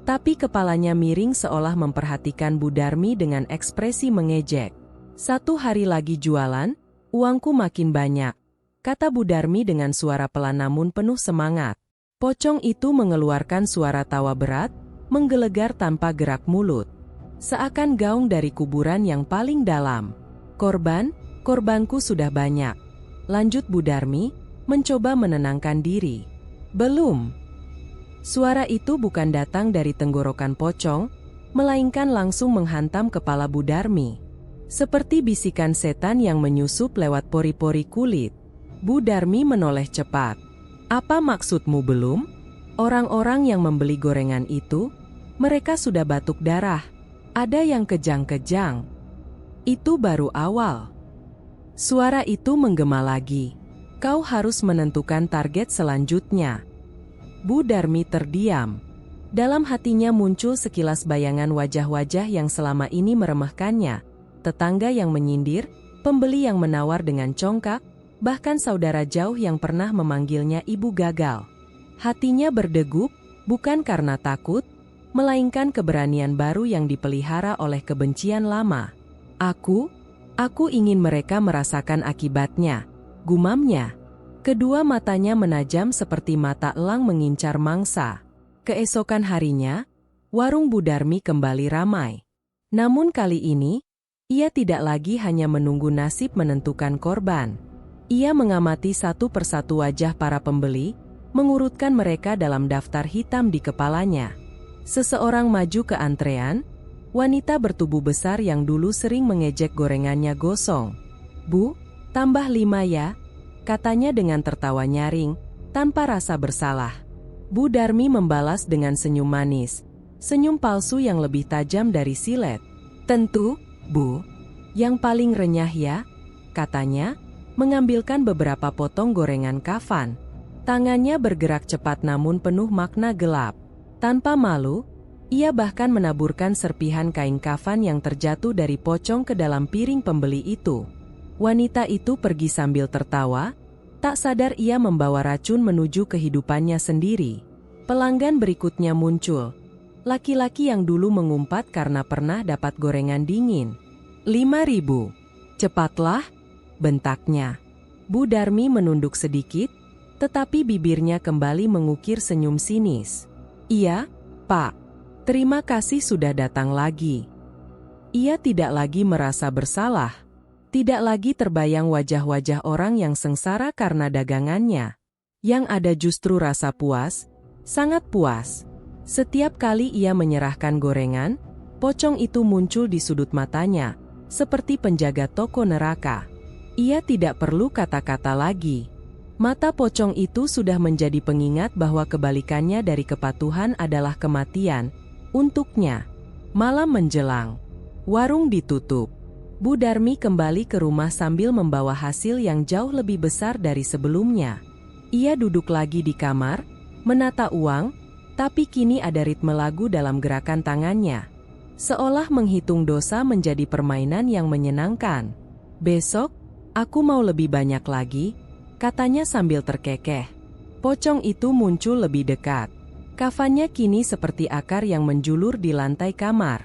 tapi kepalanya miring seolah memperhatikan Bu Darmi dengan ekspresi mengejek. 1 hari lagi jualan, uangku makin banyak, kata Bu Darmi dengan suara pelan namun penuh semangat. Pocong itu mengeluarkan suara tawa berat, menggelegar tanpa gerak mulut. Seakan gaung dari kuburan yang paling dalam. Korbanku sudah banyak. Lanjut Bu Darmi, mencoba menenangkan diri. Belum. Suara itu bukan datang dari tenggorokan pocong, melainkan langsung menghantam kepala Bu Darmi. Seperti bisikan setan yang menyusup lewat pori-pori kulit. Bu Darmi menoleh cepat. Apa maksudmu belum? Orang-orang yang membeli gorengan itu, mereka sudah batuk darah. Ada yang kejang-kejang. Itu baru awal. Suara itu menggema lagi. Kau harus menentukan target selanjutnya. Bu Darmi terdiam. Dalam hatinya muncul sekilas bayangan wajah-wajah yang selama ini meremehkannya. Tetangga yang menyindir, pembeli yang menawar dengan congkak, bahkan saudara jauh yang pernah memanggilnya ibu gagal. Hatinya berdegup, bukan karena takut, melainkan keberanian baru yang dipelihara oleh kebencian lama. Aku ingin mereka merasakan akibatnya, gumamnya. Kedua matanya menajam seperti mata elang mengincar mangsa. Keesokan harinya, warung Bu Darmi kembali ramai. Namun kali ini, ia tidak lagi hanya menunggu nasib menentukan korban. Ia mengamati satu persatu wajah para pembeli, mengurutkan mereka dalam daftar hitam di kepalanya. Seseorang maju ke antrean, wanita bertubuh besar yang dulu sering mengejek gorengannya gosong. Bu, tambah 5 ya. Katanya dengan tertawa nyaring, tanpa rasa bersalah. Bu Darmi membalas dengan senyum manis. Senyum palsu yang lebih tajam dari silet. Tentu, Bu. Yang paling renyah ya, katanya, mengambilkan beberapa potong gorengan kafan. Tangannya bergerak cepat namun penuh makna gelap. Tanpa malu, ia bahkan menaburkan serpihan kain kafan yang terjatuh dari pocong ke dalam piring pembeli itu. Wanita itu pergi sambil tertawa, tak sadar ia membawa racun menuju kehidupannya sendiri. Pelanggan berikutnya muncul. Laki-laki yang dulu mengumpat karena pernah dapat gorengan dingin. 5.000. Cepatlah, bentaknya. Bu Darmi menunduk sedikit, tetapi bibirnya kembali mengukir senyum sinis. Iya, Pak. Terima kasih sudah datang lagi. Ia tidak lagi merasa bersalah. Tidak lagi terbayang wajah-wajah orang yang sengsara karena dagangannya. Yang ada justru rasa puas, sangat puas. Setiap kali ia menyerahkan gorengan, pocong itu muncul di sudut matanya, seperti penjaga toko neraka. Ia tidak perlu kata-kata lagi. Mata pocong itu sudah menjadi pengingat bahwa kebalikannya dari kepatuhan adalah kematian. Untuknya, malam menjelang. Warung ditutup. Bu Darmi kembali ke rumah sambil membawa hasil yang jauh lebih besar dari sebelumnya. Ia duduk lagi di kamar, menata uang, tapi kini ada ritme lagu dalam gerakan tangannya. Seolah menghitung dosa menjadi permainan yang menyenangkan. Besok, aku mau lebih banyak lagi, katanya sambil terkekeh. Pocong itu muncul lebih dekat. Kafannya kini seperti akar yang menjulur di lantai kamar.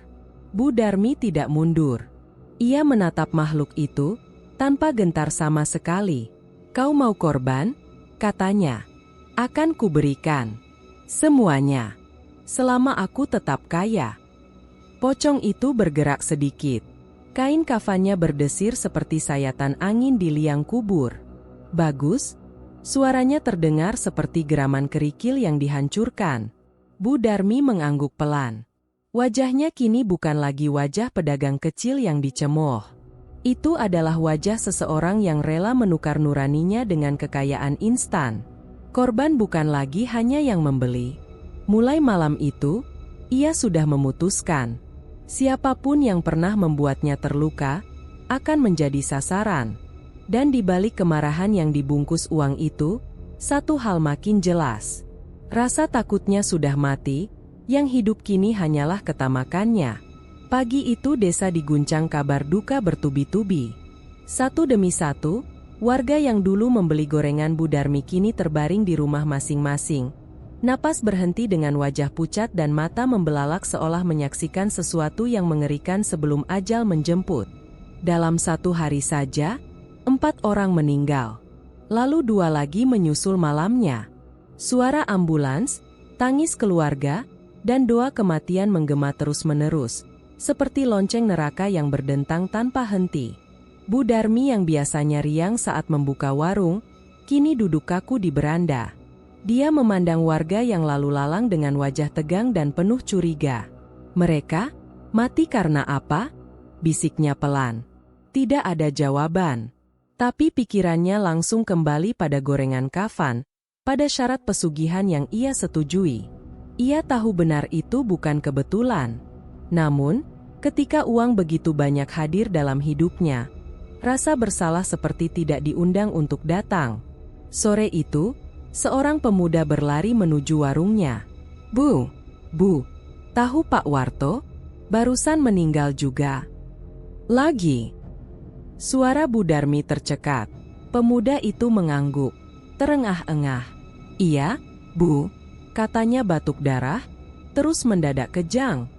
Bu Darmi tidak mundur. Ia menatap makhluk itu, tanpa gentar sama sekali. Kau mau korban? Katanya. Akan kuberikan. Semuanya. Selama aku tetap kaya. Pocong itu bergerak sedikit. Kain kafannya berdesir seperti sayatan angin di liang kubur. Bagus. Suaranya terdengar seperti geraman kerikil yang dihancurkan. Bu Darmi mengangguk pelan. Wajahnya kini bukan lagi wajah pedagang kecil yang dicemooh. Itu adalah wajah seseorang yang rela menukar nuraninya dengan kekayaan instan. Korban bukan lagi hanya yang membeli. Mulai malam itu, ia sudah memutuskan. Siapapun yang pernah membuatnya terluka, akan menjadi sasaran. Dan di balik kemarahan yang dibungkus uang itu, satu hal makin jelas. Rasa takutnya sudah mati, yang hidup kini hanyalah ketamakannya. Pagi itu desa diguncang kabar duka bertubi-tubi. Satu demi satu, warga yang dulu membeli gorengan Bu Darmi kini terbaring di rumah masing-masing. Napas berhenti dengan wajah pucat dan mata membelalak seolah menyaksikan sesuatu yang mengerikan sebelum ajal menjemput. Dalam satu hari saja, 4 orang meninggal. Lalu 2 lagi menyusul malamnya. Suara ambulans, tangis keluarga, dan doa kematian menggema terus-menerus, seperti lonceng neraka yang berdentang tanpa henti. Bu Darmi yang biasanya riang saat membuka warung, kini duduk kaku di beranda. Dia memandang warga yang lalu lalang dengan wajah tegang dan penuh curiga. Mereka, mati karena apa? Bisiknya pelan. Tidak ada jawaban. Tapi pikirannya langsung kembali pada gorengan kafan, pada syarat pesugihan yang ia setujui. Ia tahu benar itu bukan kebetulan. Namun, ketika uang begitu banyak hadir dalam hidupnya, rasa bersalah seperti tidak diundang untuk datang. Sore itu, seorang pemuda berlari menuju warungnya. Bu, tahu Pak Warto? Barusan meninggal juga. Lagi. Suara Bu Darmi tercekat. Pemuda itu mengangguk, terengah-engah. Iya, Bu, katanya batuk darah, terus mendadak kejang.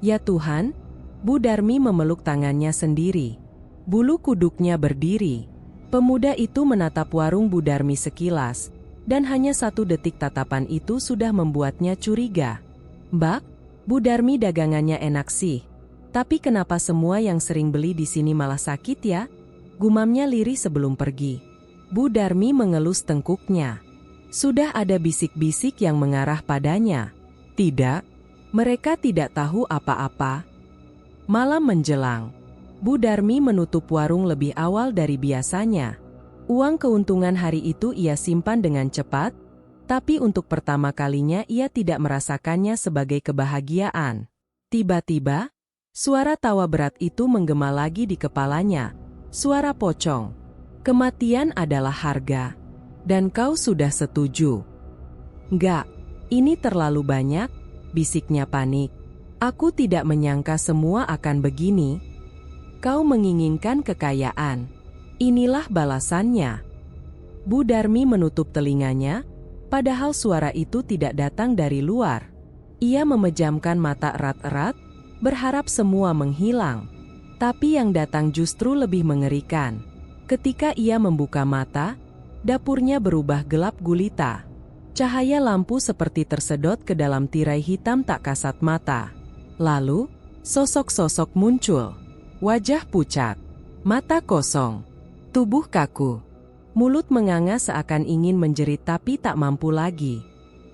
Ya Tuhan, Bu Darmi memeluk tangannya sendiri. Bulu kuduknya berdiri. Pemuda itu menatap warung Bu Darmi sekilas, dan hanya 1 detik tatapan itu sudah membuatnya curiga. Mbak, Bu Darmi dagangannya enak sih. Tapi kenapa semua yang sering beli di sini malah sakit ya? Gumamnya lirih sebelum pergi. Bu Darmi mengelus tengkuknya. Sudah ada bisik-bisik yang mengarah padanya. Tidak, mereka tidak tahu apa-apa. Malam menjelang. Bu Darmi menutup warung lebih awal dari biasanya. Uang keuntungan hari itu ia simpan dengan cepat, tapi untuk pertama kalinya ia tidak merasakannya sebagai kebahagiaan. Tiba-tiba, suara tawa berat itu menggema lagi di kepalanya. Suara pocong. Kematian adalah harga. Dan kau sudah setuju. Enggak, ini terlalu banyak, bisiknya panik. Aku tidak menyangka semua akan begini. Kau menginginkan kekayaan. Inilah balasannya. Bu Darmi menutup telinganya, padahal suara itu tidak datang dari luar. Ia memejamkan mata erat-erat, berharap semua menghilang. Tapi yang datang justru lebih mengerikan. Ketika ia membuka mata, dapurnya berubah gelap gulita. Cahaya lampu seperti tersedot ke dalam tirai hitam tak kasat mata. Lalu, sosok-sosok muncul. Wajah pucat, mata kosong, tubuh kaku. Mulut menganga seakan ingin menjerit tapi tak mampu lagi.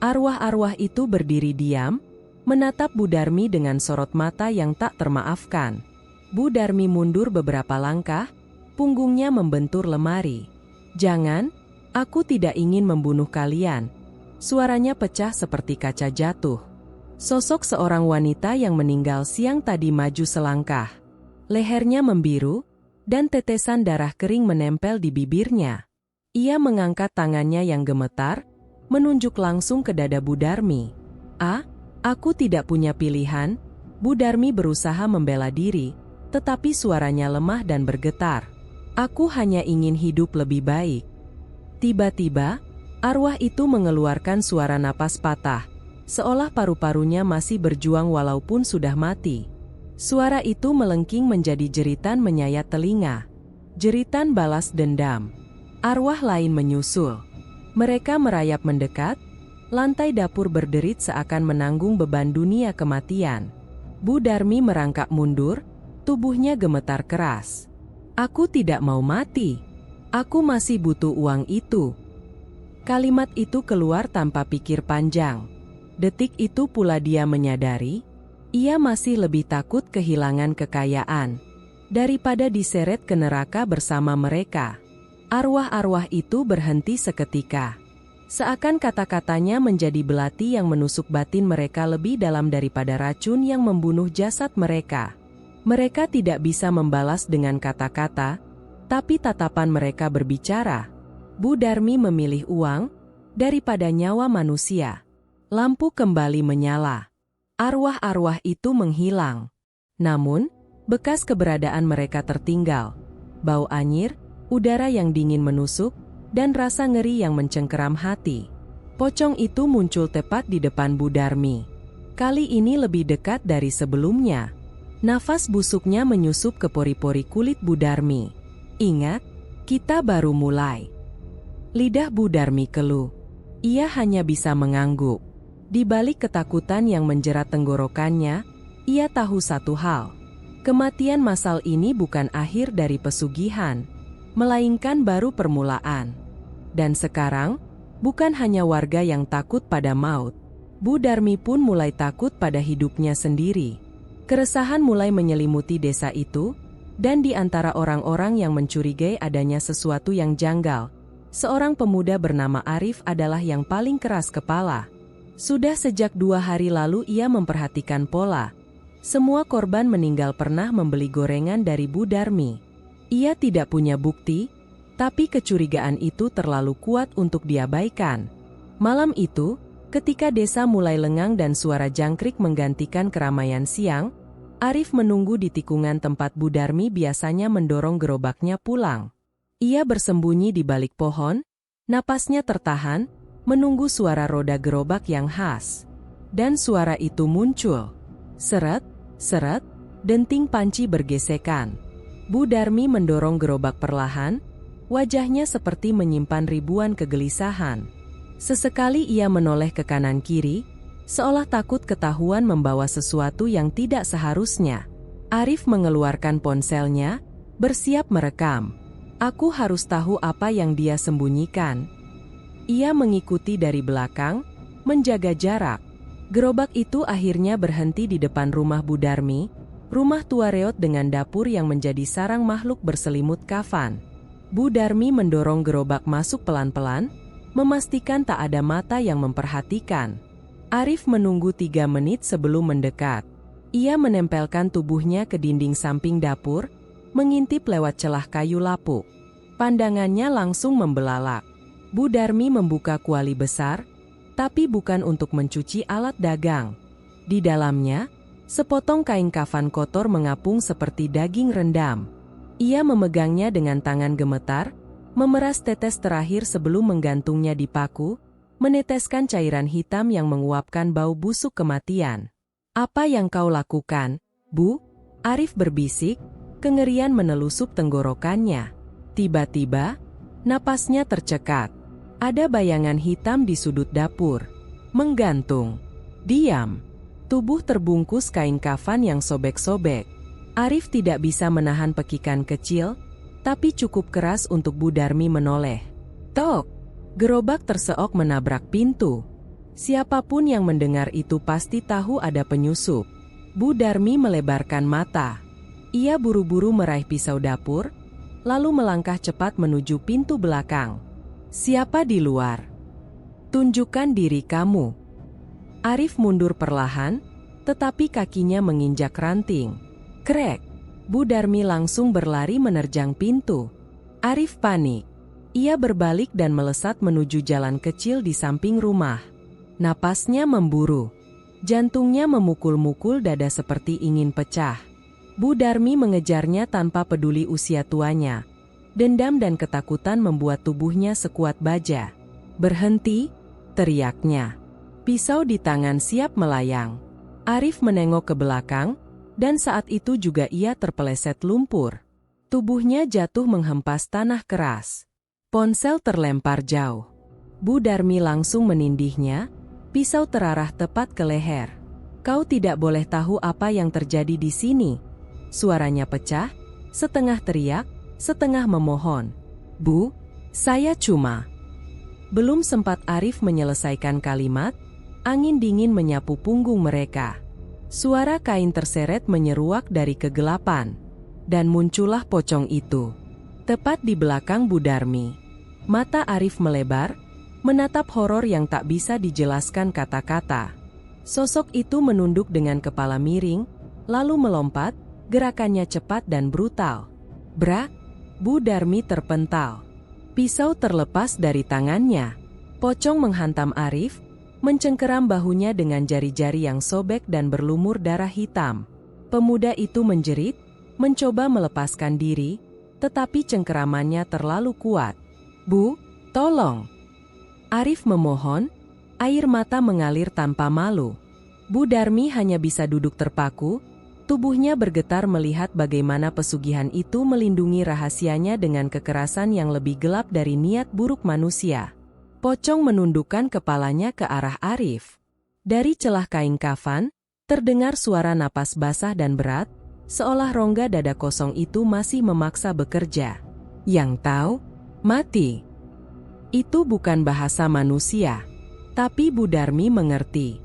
Arwah-arwah itu berdiri diam, menatap Bu Darmi dengan sorot mata yang tak termaafkan. Bu Darmi mundur beberapa langkah, punggungnya membentur lemari. Jangan, Aku tidak ingin membunuh kalian. Suaranya pecah seperti kaca jatuh. Sosok seorang wanita yang meninggal siang tadi maju selangkah. Lehernya membiru, dan tetesan darah kering menempel di bibirnya. Ia mengangkat tangannya yang gemetar, menunjuk langsung ke dada Bu Darmi. Aku tidak punya pilihan." Bu Darmi berusaha membela diri, tetapi suaranya lemah dan bergetar. "Aku hanya ingin hidup lebih baik." Tiba-tiba, arwah itu mengeluarkan suara napas patah, seolah paru-parunya masih berjuang walaupun sudah mati. Suara itu melengking menjadi jeritan menyayat telinga. Jeritan balas dendam. Arwah lain menyusul. Mereka merayap mendekat, lantai dapur berderit seakan menanggung beban dunia kematian. Bu Darmi merangkak mundur, tubuhnya gemetar keras. "Aku tidak mau mati. Aku masih butuh uang itu." Kalimat itu keluar tanpa pikir panjang. Detik itu pula dia menyadari, ia masih lebih takut kehilangan kekayaan daripada diseret ke neraka bersama mereka. Arwah-arwah itu berhenti seketika. Seakan kata-katanya menjadi belati yang menusuk batin mereka lebih dalam daripada racun yang membunuh jasad mereka. Mereka tidak bisa membalas dengan kata-kata, tapi tatapan mereka berbicara. Bu Darmi memilih uang daripada nyawa manusia. Lampu kembali menyala. Arwah-arwah itu menghilang. Namun, bekas keberadaan mereka tertinggal. Bau anyir, udara yang dingin menusuk, dan rasa ngeri yang mencengkeram hati. Pocong itu muncul tepat di depan Bu Darmi. Kali ini lebih dekat dari sebelumnya. Nafas busuknya menyusup ke pori-pori kulit Bu Darmi. "Ingat, kita baru mulai." Lidah Bu Darmi keluh. Ia hanya bisa mengangguk. Di balik ketakutan yang menjerat tenggorokannya, ia tahu satu hal. Kematian massal ini bukan akhir dari pesugihan, melainkan baru permulaan. Dan sekarang, bukan hanya warga yang takut pada maut. Bu Darmi pun mulai takut pada hidupnya sendiri. Keresahan mulai menyelimuti desa itu, dan di antara orang-orang yang mencurigai adanya sesuatu yang janggal, seorang pemuda bernama Arif adalah yang paling keras kepala. Sudah sejak 2 hari lalu ia memperhatikan pola. Semua korban meninggal pernah membeli gorengan dari Bu Darmi. Ia tidak punya bukti, tapi kecurigaan itu terlalu kuat untuk diabaikan. Malam itu, ketika desa mulai lengang dan suara jangkrik menggantikan keramaian siang, Arif menunggu di tikungan tempat Bu Darmi biasanya mendorong gerobaknya pulang. Ia bersembunyi di balik pohon, napasnya tertahan, menunggu suara roda gerobak yang khas. Dan suara itu muncul. Seret, seret, denting panci bergesekan. Bu Darmi mendorong gerobak perlahan, wajahnya seperti menyimpan ribuan kegelisahan. Sesekali ia menoleh ke kanan kiri, seolah takut ketahuan membawa sesuatu yang tidak seharusnya. Arif mengeluarkan ponselnya, bersiap merekam. Aku harus tahu apa yang dia sembunyikan. Ia mengikuti dari belakang, menjaga jarak. Gerobak itu akhirnya berhenti di depan rumah Bu Darmi, rumah tua reot dengan dapur yang menjadi sarang makhluk berselimut kafan. Bu Darmi mendorong gerobak masuk pelan-pelan, memastikan tak ada mata yang memperhatikan. Arif menunggu 3 menit sebelum mendekat. Ia menempelkan tubuhnya ke dinding samping dapur, mengintip lewat celah kayu lapuk. Pandangannya langsung membelalak. Bu Darmi membuka kuali besar, tapi bukan untuk mencuci alat dagang. Di dalamnya, sepotong kain kafan kotor mengapung seperti daging rendam. Ia memegangnya dengan tangan gemetar, memeras tetes terakhir sebelum menggantungnya di paku, meneteskan cairan hitam yang menguapkan bau busuk kematian. "Apa yang kau lakukan, Bu?" Arif berbisik, kengerian menelusup tenggorokannya. Tiba-tiba, napasnya tercekat. Ada bayangan hitam di sudut dapur. Menggantung. Diam. Tubuh terbungkus kain kafan yang sobek-sobek. Arif tidak bisa menahan pekikan kecil, tapi cukup keras untuk Bu Darmi menoleh. Tok! Gerobak terseok menabrak pintu. Siapapun yang mendengar itu pasti tahu ada penyusup. Bu Darmi melebarkan mata. Ia buru-buru meraih pisau dapur, lalu melangkah cepat menuju pintu belakang. Siapa di luar? Tunjukkan diri kamu. Arif mundur perlahan, tetapi kakinya menginjak ranting. Krek! Bu Darmi langsung berlari menerjang pintu. Arif panik. Ia berbalik dan melesat menuju jalan kecil di samping rumah. Napasnya memburu. Jantungnya memukul-mukul dada seperti ingin pecah. Bu Darmi mengejarnya tanpa peduli usia tuanya. Dendam dan ketakutan membuat tubuhnya sekuat baja. "Berhenti!" teriaknya. Pisau di tangan siap melayang. Arif menengok ke belakang, dan saat itu juga ia terpeleset lumpur. Tubuhnya jatuh menghempas tanah keras. Ponsel terlempar jauh. Bu Darmi langsung menindihnya, pisau terarah tepat ke leher. "Kau tidak boleh tahu apa yang terjadi di sini." Suaranya pecah, setengah teriak, setengah memohon. "Bu, saya cuma..." Belum sempat Arif menyelesaikan kalimat, angin dingin menyapu punggung mereka. Suara kain terseret menyeruak dari kegelapan. Dan muncullah pocong itu. Tepat di belakang Bu Darmi. Mata Arif melebar, menatap horor yang tak bisa dijelaskan kata-kata. Sosok itu menunduk dengan kepala miring, lalu melompat, gerakannya cepat dan brutal. Brak! Bu Darmi terpental. Pisau terlepas dari tangannya. Pocong menghantam Arif, mencengkeram bahunya dengan jari-jari yang sobek dan berlumur darah hitam. Pemuda itu menjerit, mencoba melepaskan diri, tetapi cengkeramannya terlalu kuat. "Bu, tolong!" Arif memohon, air mata mengalir tanpa malu. Bu Darmi hanya bisa duduk terpaku, tubuhnya bergetar melihat bagaimana pesugihan itu melindungi rahasianya dengan kekerasan yang lebih gelap dari niat buruk manusia. Pocong menundukkan kepalanya ke arah Arif. Dari celah kain kafan, terdengar suara napas basah dan berat, seolah rongga dada kosong itu masih memaksa bekerja. "Yang tahu, mati." Itu bukan bahasa manusia. Tapi Bu Darmi mengerti.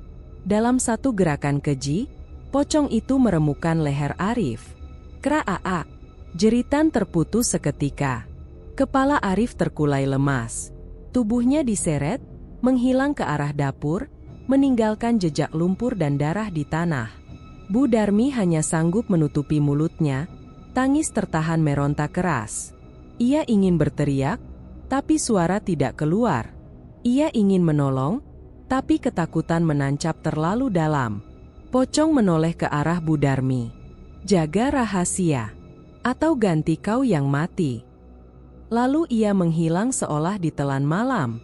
Dalam satu gerakan keji, pocong itu meremukkan leher Arif. "Kraa!" Jeritan terputus seketika. Kepala Arif terkulai lemas. Tubuhnya diseret, menghilang ke arah dapur, meninggalkan jejak lumpur dan darah di tanah. Bu Darmi hanya sanggup menutupi mulutnya, tangis tertahan meronta keras. Ia ingin berteriak, tapi suara tidak keluar. Ia ingin menolong, tapi ketakutan menancap terlalu dalam. Pocong menoleh ke arah Bu Darmi. "Jaga rahasia, atau ganti kau yang mati." Lalu ia menghilang seolah ditelan malam.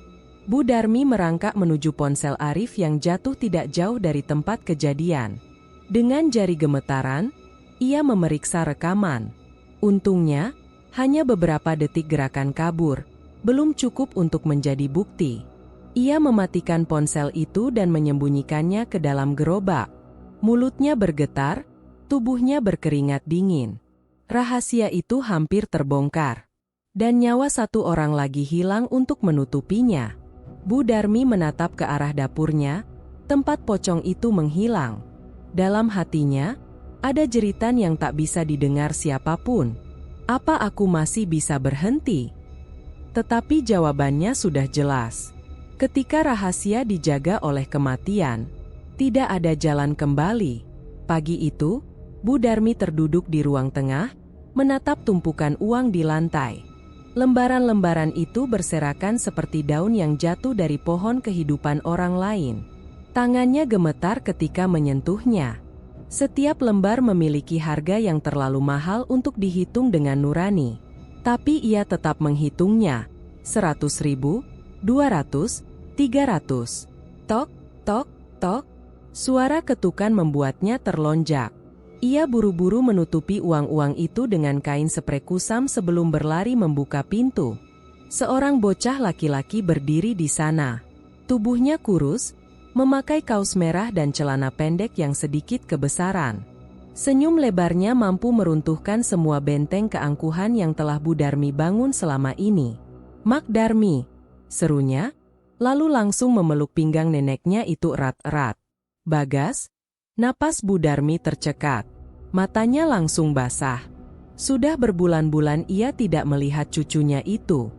Bu Darmi merangkak menuju ponsel Arif yang jatuh tidak jauh dari tempat kejadian. Dengan jari gemetaran, ia memeriksa rekaman. Untungnya, hanya beberapa detik gerakan kabur, belum cukup untuk menjadi bukti. Ia mematikan ponsel itu dan menyembunyikannya ke dalam gerobak. Mulutnya bergetar, tubuhnya berkeringat dingin. Rahasia itu hampir terbongkar. Dan nyawa satu orang lagi hilang untuk menutupinya. Bu Darmi menatap ke arah dapurnya, tempat pocong itu menghilang. Dalam hatinya, ada jeritan yang tak bisa didengar siapapun. "Apa aku masih bisa berhenti?" Tetapi jawabannya sudah jelas. Ketika rahasia dijaga oleh kematian, tidak ada jalan kembali. Pagi itu, Bu Darmi terduduk di ruang tengah, menatap tumpukan uang di lantai. Lembaran-lembaran itu berserakan seperti daun yang jatuh dari pohon kehidupan orang lain. Tangannya gemetar ketika menyentuhnya. Setiap lembar memiliki harga yang terlalu mahal untuk dihitung dengan nurani. Tapi ia tetap menghitungnya. 100.000, 200, 300. Tok, tok, tok. Suara ketukan membuatnya terlonjak. Ia buru-buru menutupi uang-uang itu dengan kain sprei kusam sebelum berlari membuka pintu. Seorang bocah laki-laki berdiri di sana. Tubuhnya kurus, memakai kaos merah dan celana pendek yang sedikit kebesaran. Senyum lebarnya mampu meruntuhkan semua benteng keangkuhan yang telah Bu Darmi bangun selama ini. "Mak Darmi," serunya, lalu langsung memeluk pinggang neneknya itu erat-erat. "Bagas." Napas Bu Darmi tercekat. Matanya langsung basah. Sudah berbulan-bulan ia tidak melihat cucunya itu.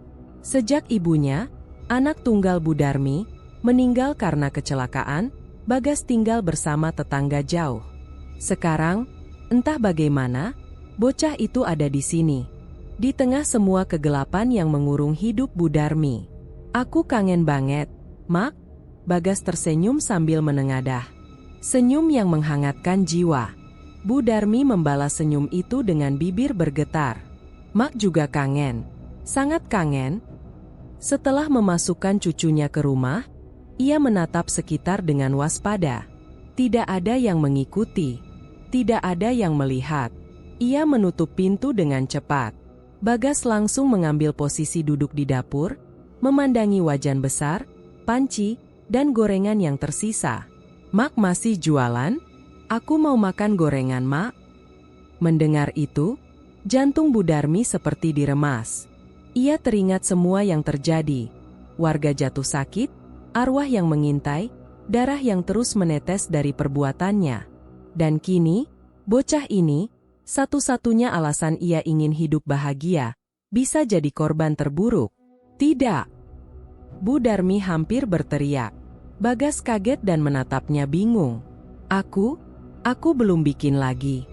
Sejak ibunya, anak tunggal Budarmi, meninggal karena kecelakaan, Bagas tinggal bersama tetangga jauh. Sekarang, entah bagaimana, bocah itu ada di sini. Di tengah semua kegelapan yang mengurung hidup Budarmi. Aku kangen banget, Mak. Bagas tersenyum sambil menengadah. Senyum yang menghangatkan jiwa. Budarmi membalas senyum itu dengan bibir bergetar. Mak juga kangen. Sangat kangen. Setelah memasukkan cucunya ke rumah, ia menatap sekitar dengan waspada. Tidak ada yang mengikuti. Tidak ada yang melihat. Ia menutup pintu dengan cepat. Bagas langsung mengambil posisi duduk di dapur, memandangi wajan besar, panci, dan gorengan yang tersisa. Mak masih jualan? Aku mau makan gorengan, Mak. Mendengar itu, jantung Budarmi seperti diremas. Ia teringat semua yang terjadi. Warga jatuh sakit, arwah yang mengintai, darah yang terus menetes dari perbuatannya. Dan kini, bocah ini, satu-satunya alasan ia ingin hidup bahagia, bisa jadi korban terburuk. Tidak. Budarmi hampir berteriak. Bagas kaget dan menatapnya bingung. Aku belum bikin lagi.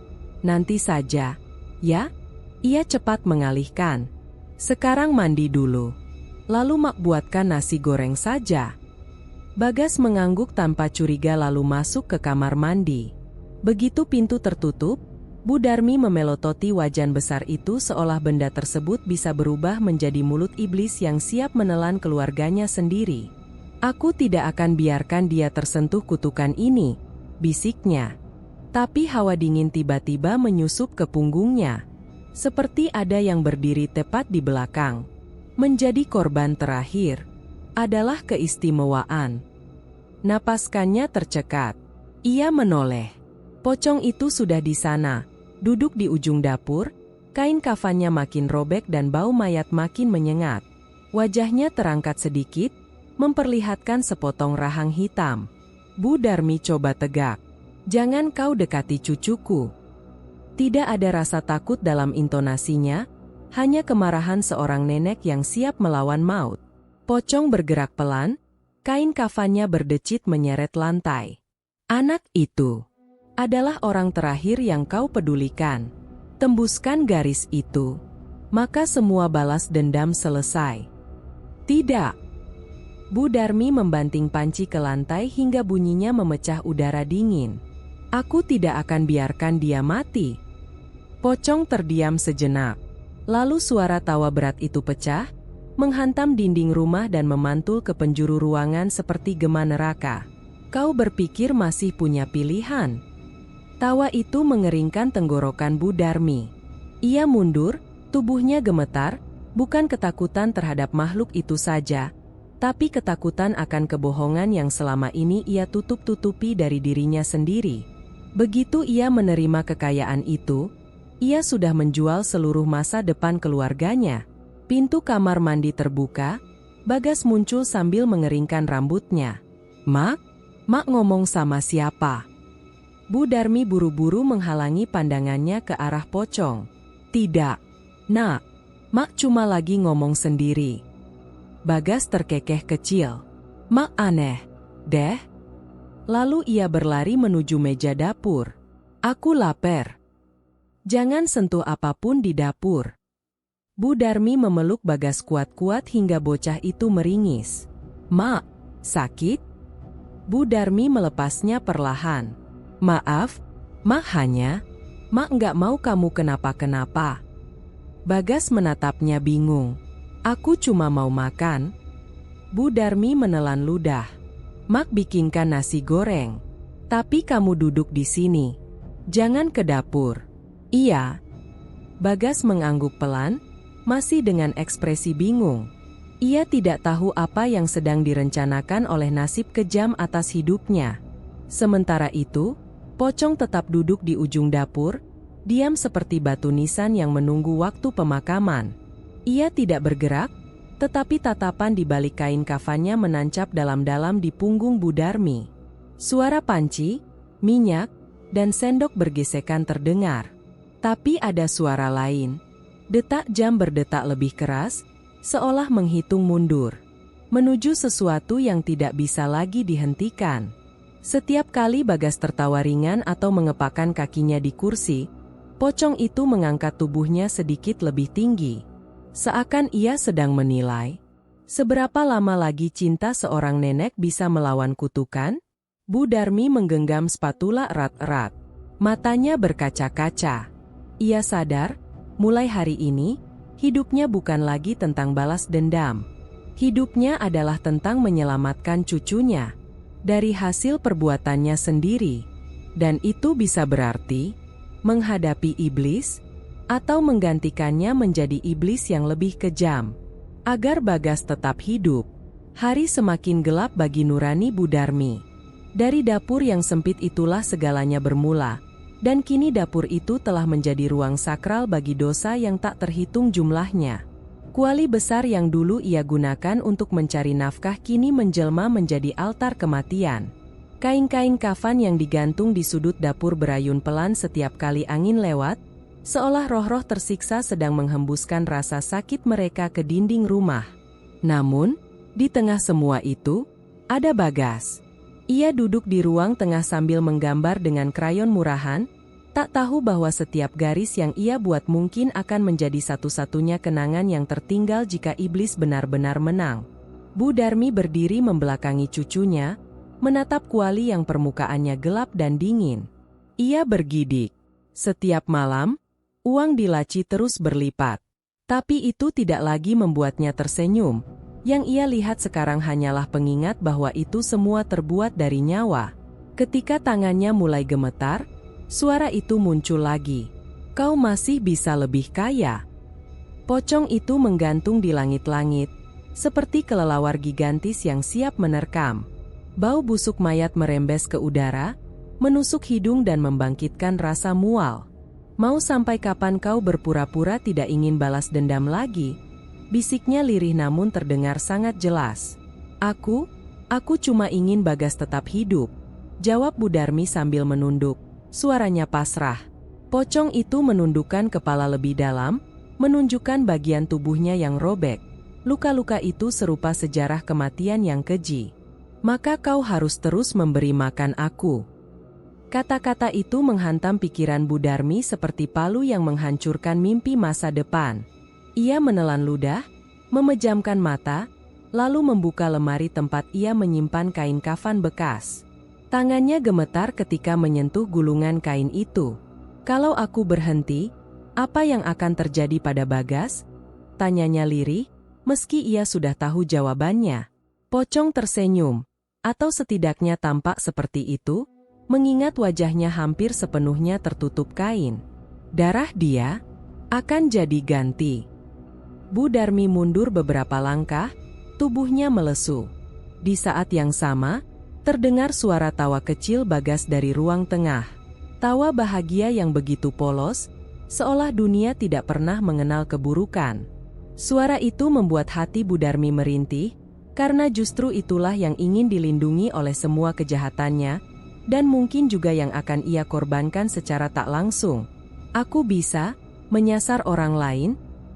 Nanti saja. Ya? Ia cepat mengalihkan. Sekarang mandi dulu. Lalu Mak buatkan nasi goreng saja. Bagas mengangguk tanpa curiga lalu masuk ke kamar mandi. Begitu pintu tertutup, Budarmi memelototi wajan besar itu seolah benda tersebut bisa berubah menjadi mulut iblis yang siap menelan keluarganya sendiri. Aku tidak akan biarkan dia tersentuh kutukan ini, bisiknya. Tapi hawa dingin tiba-tiba menyusup ke punggungnya. Seperti ada yang berdiri tepat di belakang. Menjadi korban terakhir adalah keistimewaan. Napaskannya tercekat. Ia menoleh. Pocong itu sudah di sana, duduk di ujung dapur, kain kafannya makin robek dan bau mayat makin menyengat. Wajahnya terangkat sedikit, memperlihatkan sepotong rahang hitam. Budarmi coba tegak. Jangan kau dekati cucuku. Tidak ada rasa takut dalam intonasinya, hanya kemarahan seorang nenek yang siap melawan maut. Pocong bergerak pelan, kain kafannya berdecit menyeret lantai. Anak itu adalah orang terakhir yang kau pedulikan. Tembuskan garis itu, maka semua balas dendam selesai. Tidak. Budarmi membanting panci ke lantai hingga bunyinya memecah udara dingin. Aku tidak akan biarkan dia mati. Pocong terdiam sejenak. Lalu suara tawa berat itu pecah, menghantam dinding rumah dan memantul ke penjuru ruangan seperti gema neraka. Kau berpikir masih punya pilihan? Tawa itu mengeringkan tenggorokan Budarmi. Ia mundur, tubuhnya gemetar, bukan ketakutan terhadap makhluk itu saja, tapi ketakutan akan kebohongan yang selama ini ia tutup-tutupi dari dirinya sendiri. Begitu ia menerima kekayaan itu, ia sudah menjual seluruh masa depan keluarganya. Pintu kamar mandi terbuka, Bagas muncul sambil mengeringkan rambutnya. Mak ngomong sama siapa? Budarmi buru-buru menghalangi pandangannya ke arah pocong. Tidak, Nak. Mak cuma lagi ngomong sendiri. Bagas terkekeh kecil. Mak aneh, deh. Lalu ia berlari menuju meja dapur. Aku lapar. Jangan sentuh apapun di dapur. Budarmi memeluk Bagas kuat-kuat hingga bocah itu meringis. Mak, sakit? Budarmi melepasnya perlahan. Maaf, Mak Mak nggak mau kamu kenapa-kenapa. Bagas menatapnya bingung. Aku cuma mau makan. Budarmi menelan ludah. Mak bikinkan nasi goreng. Tapi kamu duduk di sini. Jangan ke dapur. Iya. Bagas mengangguk pelan, masih dengan ekspresi bingung. Ia tidak tahu apa yang sedang direncanakan oleh nasib kejam atas hidupnya. Sementara itu, pocong tetap duduk di ujung dapur, diam seperti batu nisan yang menunggu waktu pemakaman. Ia tidak bergerak, tetapi tatapan di balik kain kafannya menancap dalam-dalam di punggung Budarmi. Suara panci, minyak, dan sendok bergesekan terdengar. Tapi ada suara lain. Detak jam berdetak lebih keras, seolah menghitung mundur, menuju sesuatu yang tidak bisa lagi dihentikan. Setiap kali Bagas tertawa ringan atau mengepakkan kakinya di kursi, pocong itu mengangkat tubuhnya sedikit lebih tinggi. Seakan ia sedang menilai, seberapa lama lagi cinta seorang nenek bisa melawan kutukan? Bu Darmi menggenggam spatula erat-erat. Matanya berkaca-kaca. Ia sadar, mulai hari ini, hidupnya bukan lagi tentang balas dendam. Hidupnya adalah tentang menyelamatkan cucunya dari hasil perbuatannya sendiri. Dan itu bisa berarti menghadapi iblis atau menggantikannya menjadi iblis yang lebih kejam. Agar Bagas tetap hidup, hari semakin gelap bagi nurani Bu Darmi. Dari dapur yang sempit itulah segalanya bermula, dan kini dapur itu telah menjadi ruang sakral bagi dosa yang tak terhitung jumlahnya. Kuali besar yang dulu ia gunakan untuk mencari nafkah kini menjelma menjadi altar kematian. Kain-kain kafan yang digantung di sudut dapur berayun pelan setiap kali angin lewat, seolah roh-roh tersiksa sedang menghembuskan rasa sakit mereka ke dinding rumah. Namun, di tengah semua itu, ada Bagas. Ia duduk di ruang tengah sambil menggambar dengan krayon murahan, tak tahu bahwa setiap garis yang ia buat mungkin akan menjadi satu-satunya kenangan yang tertinggal jika iblis benar-benar menang. Bu Darmi berdiri membelakangi cucunya, menatap kuali yang permukaannya gelap dan dingin. Ia bergidik. Setiap malam, uang di laci terus berlipat. Tapi itu tidak lagi membuatnya tersenyum. Yang ia lihat sekarang hanyalah pengingat bahwa itu semua terbuat dari nyawa. Ketika tangannya mulai gemetar, suara itu muncul lagi. Kau masih bisa lebih kaya. Pocong itu menggantung di langit-langit, seperti kelelawar gigantis yang siap menerkam. Bau busuk mayat merembes ke udara, menusuk hidung dan membangkitkan rasa mual. Mau sampai kapan kau berpura-pura tidak ingin balas dendam lagi? Bisiknya lirih namun terdengar sangat jelas. Aku cuma ingin Bagas tetap hidup, jawab Bu Darmi sambil menunduk. Suaranya pasrah. Pocong itu menundukkan kepala lebih dalam, menunjukkan bagian tubuhnya yang robek. Luka-luka itu serupa sejarah kematian yang keji. Maka kau harus terus memberi makan aku. Kata-kata itu menghantam pikiran Bu Darmi seperti palu yang menghancurkan mimpi masa depan. Ia menelan ludah, memejamkan mata, lalu membuka lemari tempat ia menyimpan kain kafan bekas. Tangannya gemetar ketika menyentuh gulungan kain itu. Kalau aku berhenti, apa yang akan terjadi pada Bagas? Tanyanya lirih, meski ia sudah tahu jawabannya. Pocong tersenyum, atau setidaknya tampak seperti itu, mengingat wajahnya hampir sepenuhnya tertutup kain. Darah dia akan jadi ganti. Bu Darmi mundur beberapa langkah, tubuhnya melesu. Di saat yang sama, terdengar suara tawa kecil Bagas dari ruang tengah. Tawa bahagia yang begitu polos, seolah dunia tidak pernah mengenal keburukan. Suara itu membuat hati Bu Darmi merintih, karena justru itulah yang ingin dilindungi oleh semua kejahatannya, dan mungkin juga yang akan ia korbankan secara tak langsung. Aku bisa menyasar orang lain,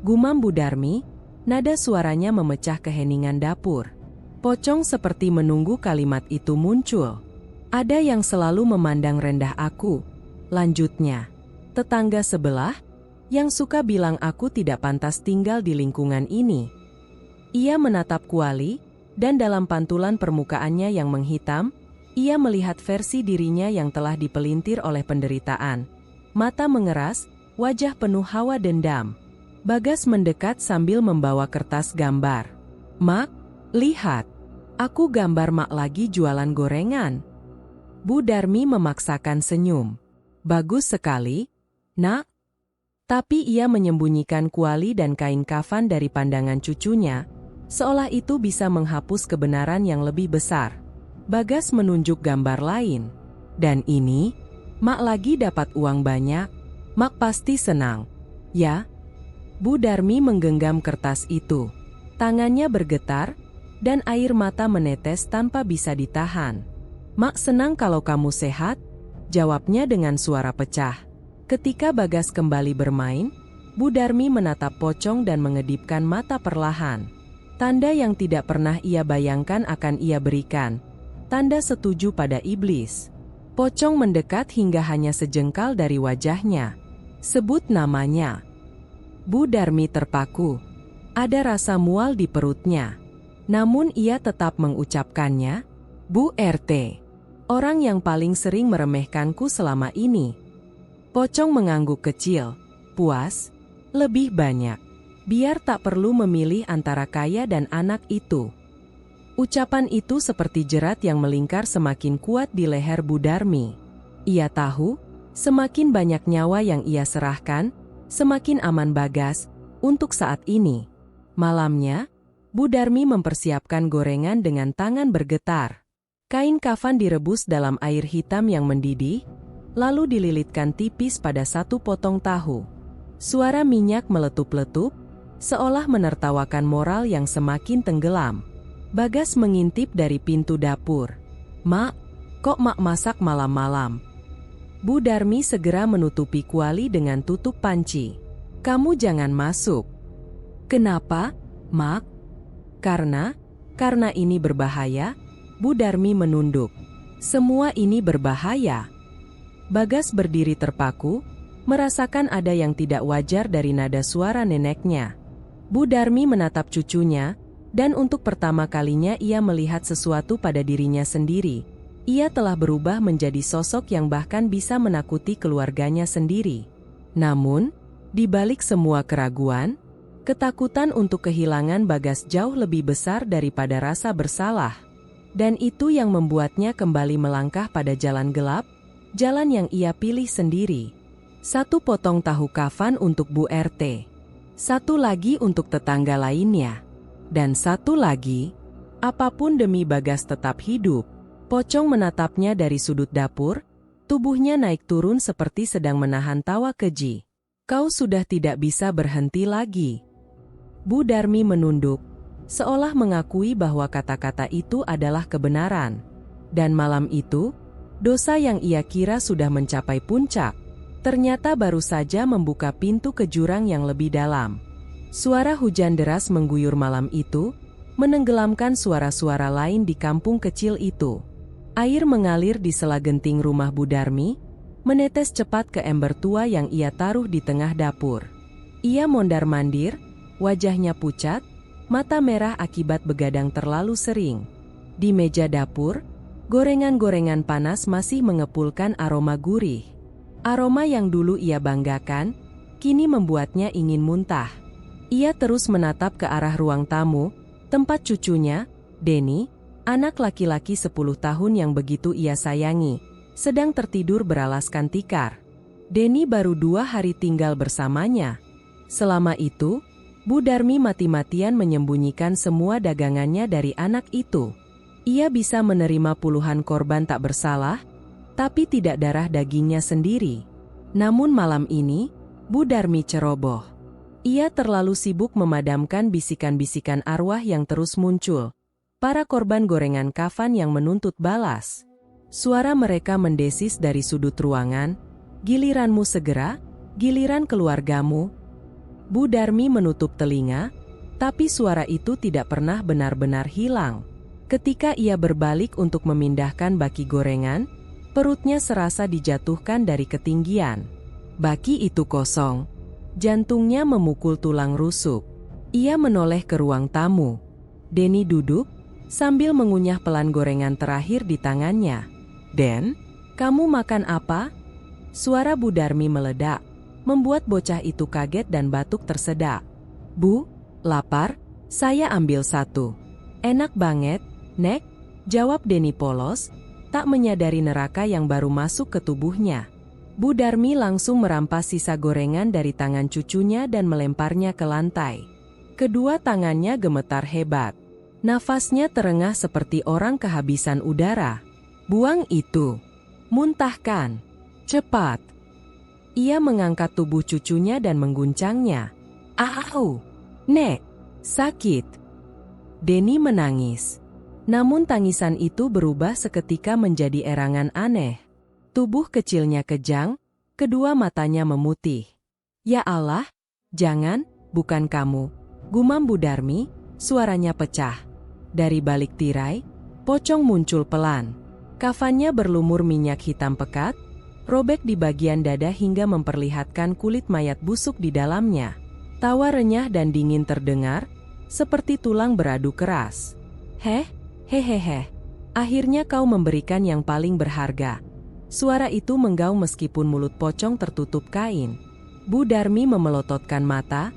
gumam Bu Darmi, nada suaranya memecah keheningan dapur. Pocong seperti menunggu kalimat itu muncul. Ada yang selalu memandang rendah aku, lanjutnya. Tetangga sebelah, yang suka bilang aku tidak pantas tinggal di lingkungan ini. Ia menatap kuali, dan dalam pantulan permukaannya yang menghitam, ia melihat versi dirinya yang telah dipelintir oleh penderitaan. Mata mengeras, wajah penuh hawa dendam. Bagas mendekat sambil membawa kertas gambar. Mak, lihat. Aku gambar Mak lagi jualan gorengan. Bu Darmi memaksakan senyum. Bagus sekali, Nak. Tapi ia menyembunyikan kuali dan kain kafan dari pandangan cucunya, seolah itu bisa menghapus kebenaran yang lebih besar. Bagas menunjuk gambar lain. Dan ini, Mak lagi dapat uang banyak. Mak pasti senang. Ya? Bu Darmi menggenggam kertas itu. Tangannya bergetar, dan air mata menetes tanpa bisa ditahan. Mak senang kalau kamu sehat, jawabnya dengan suara pecah. Ketika Bagas kembali bermain, Bu Darmi menatap Pocong dan mengedipkan mata perlahan. Tanda yang tidak pernah ia bayangkan akan ia berikan. Tanda setuju pada iblis. Pocong mendekat hingga hanya sejengkal dari wajahnya. Sebut namanya. Bu Darmi terpaku. Ada rasa mual di perutnya. Namun ia tetap mengucapkannya. Bu RT. Orang yang paling sering meremehkanku selama ini. Pocong mengangguk kecil. Puas. Lebih banyak. Biar tak perlu memilih antara kaya dan anak itu. Ucapan itu seperti jerat yang melingkar semakin kuat di leher Bu Darmi. Ia tahu, semakin banyak nyawa yang ia serahkan, semakin aman Bagas, untuk saat ini. Malamnya, Bu Darmi mempersiapkan gorengan dengan tangan bergetar. Kain kafan direbus dalam air hitam yang mendidih, lalu dililitkan tipis pada satu potong tahu. Suara minyak meletup-letup, seolah menertawakan moral yang semakin tenggelam. Bagas mengintip dari pintu dapur. "Mak, kok mak masak malam-malam?" Bu Darmi segera menutupi kuali dengan tutup panci. "Kamu jangan masuk." "Kenapa, Mak?" Karena ini berbahaya." Bu Darmi menunduk. "Semua ini berbahaya." Bagas berdiri terpaku, merasakan ada yang tidak wajar dari nada suara neneknya. Bu Darmi menatap cucunya, dan untuk pertama kalinya ia melihat sesuatu pada dirinya sendiri. Ia telah berubah menjadi sosok yang bahkan bisa menakuti keluarganya sendiri. Namun, di balik semua keraguan, ketakutan untuk kehilangan Bagas jauh lebih besar daripada rasa bersalah. Dan itu yang membuatnya kembali melangkah pada jalan gelap, jalan yang ia pilih sendiri. Satu potong tahu kafan untuk Bu RT. Satu lagi untuk tetangga lainnya. Dan satu lagi, apapun demi Bagas tetap hidup. Pocong menatapnya dari sudut dapur, tubuhnya naik turun seperti sedang menahan tawa keji. "Kau sudah tidak bisa berhenti lagi." Bu Darmi menunduk, seolah mengakui bahwa kata-kata itu adalah kebenaran. Dan malam itu, dosa yang ia kira sudah mencapai puncak, ternyata baru saja membuka pintu ke jurang yang lebih dalam. Suara hujan deras mengguyur malam itu, menenggelamkan suara-suara lain di kampung kecil itu. Air mengalir di sela genting rumah Bu Darmi, menetes cepat ke ember tua yang ia taruh di tengah dapur. Ia mondar-mandir, wajahnya pucat, mata merah akibat begadang terlalu sering. Di meja dapur, gorengan-gorengan panas masih mengepulkan aroma gurih. Aroma yang dulu ia banggakan, kini membuatnya ingin muntah. Ia terus menatap ke arah ruang tamu, tempat cucunya, Denny, anak laki-laki 10 tahun yang begitu ia sayangi, sedang tertidur beralaskan tikar. Denny baru 2 hari tinggal bersamanya. Selama itu, Bu Darmi mati-matian menyembunyikan semua dagangannya dari anak itu. Ia bisa menerima puluhan korban tak bersalah, tapi tidak darah dagingnya sendiri. Namun malam ini, Bu Darmi ceroboh. Ia terlalu sibuk memadamkan bisikan-bisikan arwah yang terus muncul. Para korban gorengan kafan yang menuntut balas. Suara mereka mendesis dari sudut ruangan, "Giliranmu segera, giliran keluargamu." Bu Darmi menutup telinga, tapi suara itu tidak pernah benar-benar hilang. Ketika ia berbalik untuk memindahkan baki gorengan, perutnya serasa dijatuhkan dari ketinggian. Baki itu kosong. Jantungnya memukul tulang rusuk. Ia menoleh ke ruang tamu. Denny duduk, sambil mengunyah pelan gorengan terakhir di tangannya. "Den, kamu makan apa?" Suara Bu Darmi meledak, membuat bocah itu kaget dan batuk tersedak. "Bu, lapar, saya ambil satu." "Enak banget, Nek," jawab Denny polos, tak menyadari neraka yang baru masuk ke tubuhnya. Bu Darmi langsung merampas sisa gorengan dari tangan cucunya dan melemparnya ke lantai. Kedua tangannya gemetar hebat. Nafasnya terengah seperti orang kehabisan udara. "Buang itu. Muntahkan. Cepat." Ia mengangkat tubuh cucunya dan mengguncangnya. "Au! Nek, sakit." Denny menangis. Namun tangisan itu berubah seketika menjadi erangan aneh. Tubuh kecilnya kejang, kedua matanya memutih. "Ya Allah, Jangan, bukan kamu. Gumam Bu Darmi, suaranya pecah. Dari balik tirai, pocong muncul pelan. Kafannya berlumur minyak hitam pekat, robek di bagian dada hingga memperlihatkan kulit mayat busuk di dalamnya. Tawa renyah dan dingin terdengar, seperti tulang beradu keras. Hehehe. Akhirnya kau memberikan yang paling berharga. Suara itu menggaung meskipun mulut pocong tertutup kain. Bu Darmi memelototkan mata,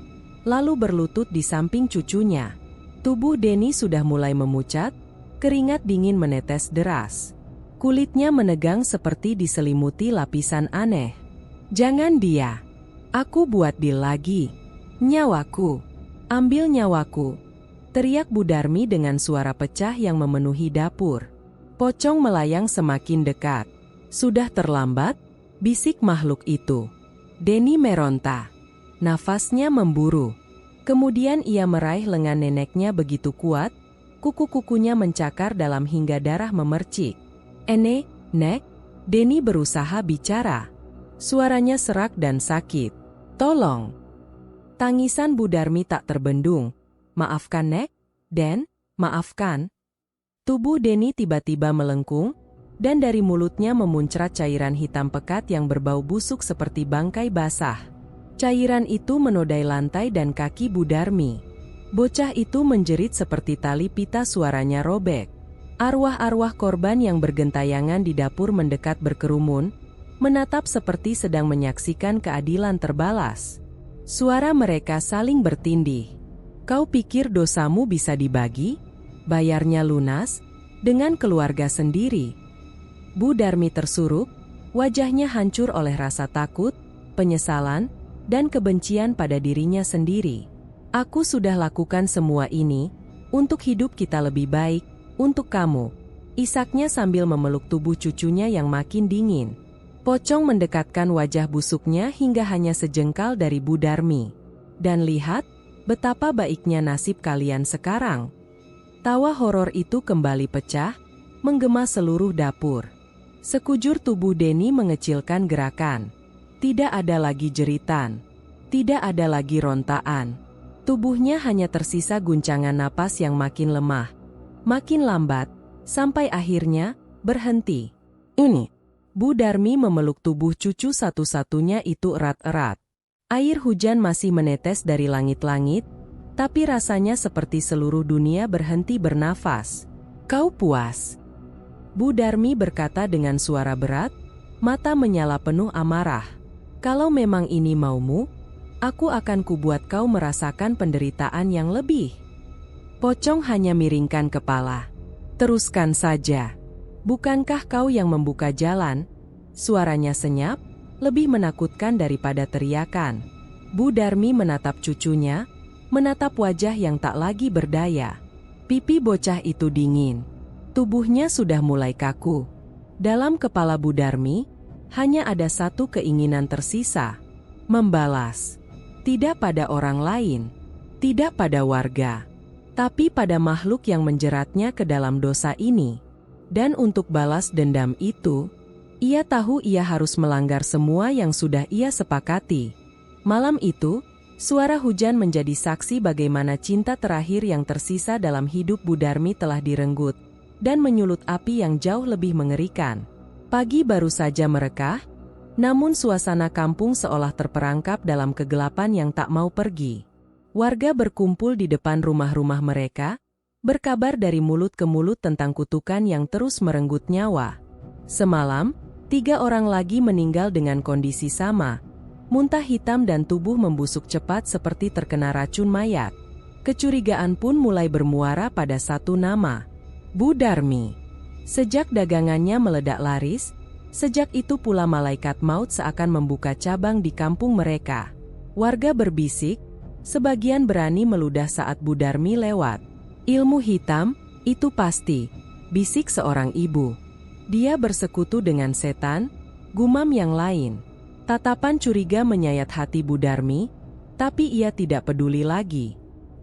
lalu berlutut di samping cucunya. Tubuh Denny sudah mulai memucat, keringat dingin menetes deras. Kulitnya menegang seperti diselimuti lapisan aneh. Jangan dia. Aku buat deal lagi. Nyawaku. Ambil nyawaku. Teriak Bu Darmi dengan suara pecah yang memenuhi dapur. Pocong melayang semakin dekat. Sudah terlambat, bisik makhluk itu. Denny meronta. Nafasnya memburu. Kemudian ia meraih lengan neneknya begitu kuat, kuku-kukunya mencakar dalam hingga darah memercik. Nek, Denny berusaha bicara. Suaranya serak dan sakit. Tolong. Tangisan Bu Darmi tak terbendung. Maafkan Nek, Den, maafkan. Tubuh Denny tiba-tiba melengkung, dan dari mulutnya memuncrat cairan hitam pekat yang berbau busuk seperti bangkai basah. Cairan itu menodai lantai dan kaki Bu Darmi. Bocah itu menjerit seperti tali pita, suaranya robek. Arwah-arwah korban yang bergentayangan di dapur mendekat berkerumun, menatap seperti sedang menyaksikan keadilan terbalas. Suara mereka saling bertindih. Kau pikir dosamu bisa dibagi? Bayarnya lunas? Dengan keluarga sendiri? Bu Darmi tersuruk, wajahnya hancur oleh rasa takut, penyesalan, dan kebencian pada dirinya sendiri. Aku sudah lakukan semua ini, untuk hidup kita lebih baik, untuk kamu. Isaknya sambil memeluk tubuh cucunya yang makin dingin. Pocong mendekatkan wajah busuknya hingga hanya sejengkal dari Bu Darmi. Dan lihat, betapa baiknya nasib kalian sekarang. Tawa horor itu kembali pecah, menggema seluruh dapur. Sekujur tubuh Denny mengecilkan gerakan. Tidak ada lagi jeritan. Tidak ada lagi rontaan. Tubuhnya hanya tersisa guncangan napas yang makin lemah. Makin lambat, sampai akhirnya berhenti. Ini. Bu Darmi memeluk tubuh cucu satu-satunya itu erat-erat. Air hujan masih menetes dari langit-langit, tapi rasanya seperti seluruh dunia berhenti bernafas. Kau puas? Bu Darmi berkata dengan suara berat, mata menyala penuh amarah. Kalau memang ini maumu, aku akan kubuat kau merasakan penderitaan yang lebih. Pocong hanya miringkan kepala. Teruskan saja. Bukankah kau yang membuka jalan? Suaranya senyap, lebih menakutkan daripada teriakan. Bu Darmi menatap cucunya, menatap wajah yang tak lagi berdaya. Pipi bocah itu dingin. Tubuhnya sudah mulai kaku. Dalam kepala Bu Darmi, hanya ada satu keinginan tersisa. Membalas. Tidak pada orang lain. Tidak pada warga. Tapi pada makhluk yang menjeratnya ke dalam dosa ini. Dan untuk balas dendam itu, ia tahu ia harus melanggar semua yang sudah ia sepakati. Malam itu, suara hujan menjadi saksi bagaimana cinta terakhir yang tersisa dalam hidup Bu Darmi telah direnggut, dan menyulut api yang jauh lebih mengerikan. Pagi baru saja merekah, namun suasana kampung seolah terperangkap dalam kegelapan yang tak mau pergi. Warga berkumpul di depan rumah-rumah mereka, berkabar dari mulut ke mulut tentang kutukan yang terus merenggut nyawa. Semalam, 3 orang lagi meninggal dengan kondisi sama. Muntah hitam dan tubuh membusuk cepat seperti terkena racun mayat. Kecurigaan pun mulai bermuara pada satu nama. Bu Darmi. Sejak dagangannya meledak laris, sejak itu pula malaikat maut seakan membuka cabang di kampung mereka. Warga berbisik, sebagian berani meludah saat Bu Darmi lewat. Ilmu hitam, itu pasti, bisik seorang ibu. Dia bersekutu dengan setan, gumam yang lain. Tatapan curiga menyayat hati Bu Darmi, tapi ia tidak peduli lagi.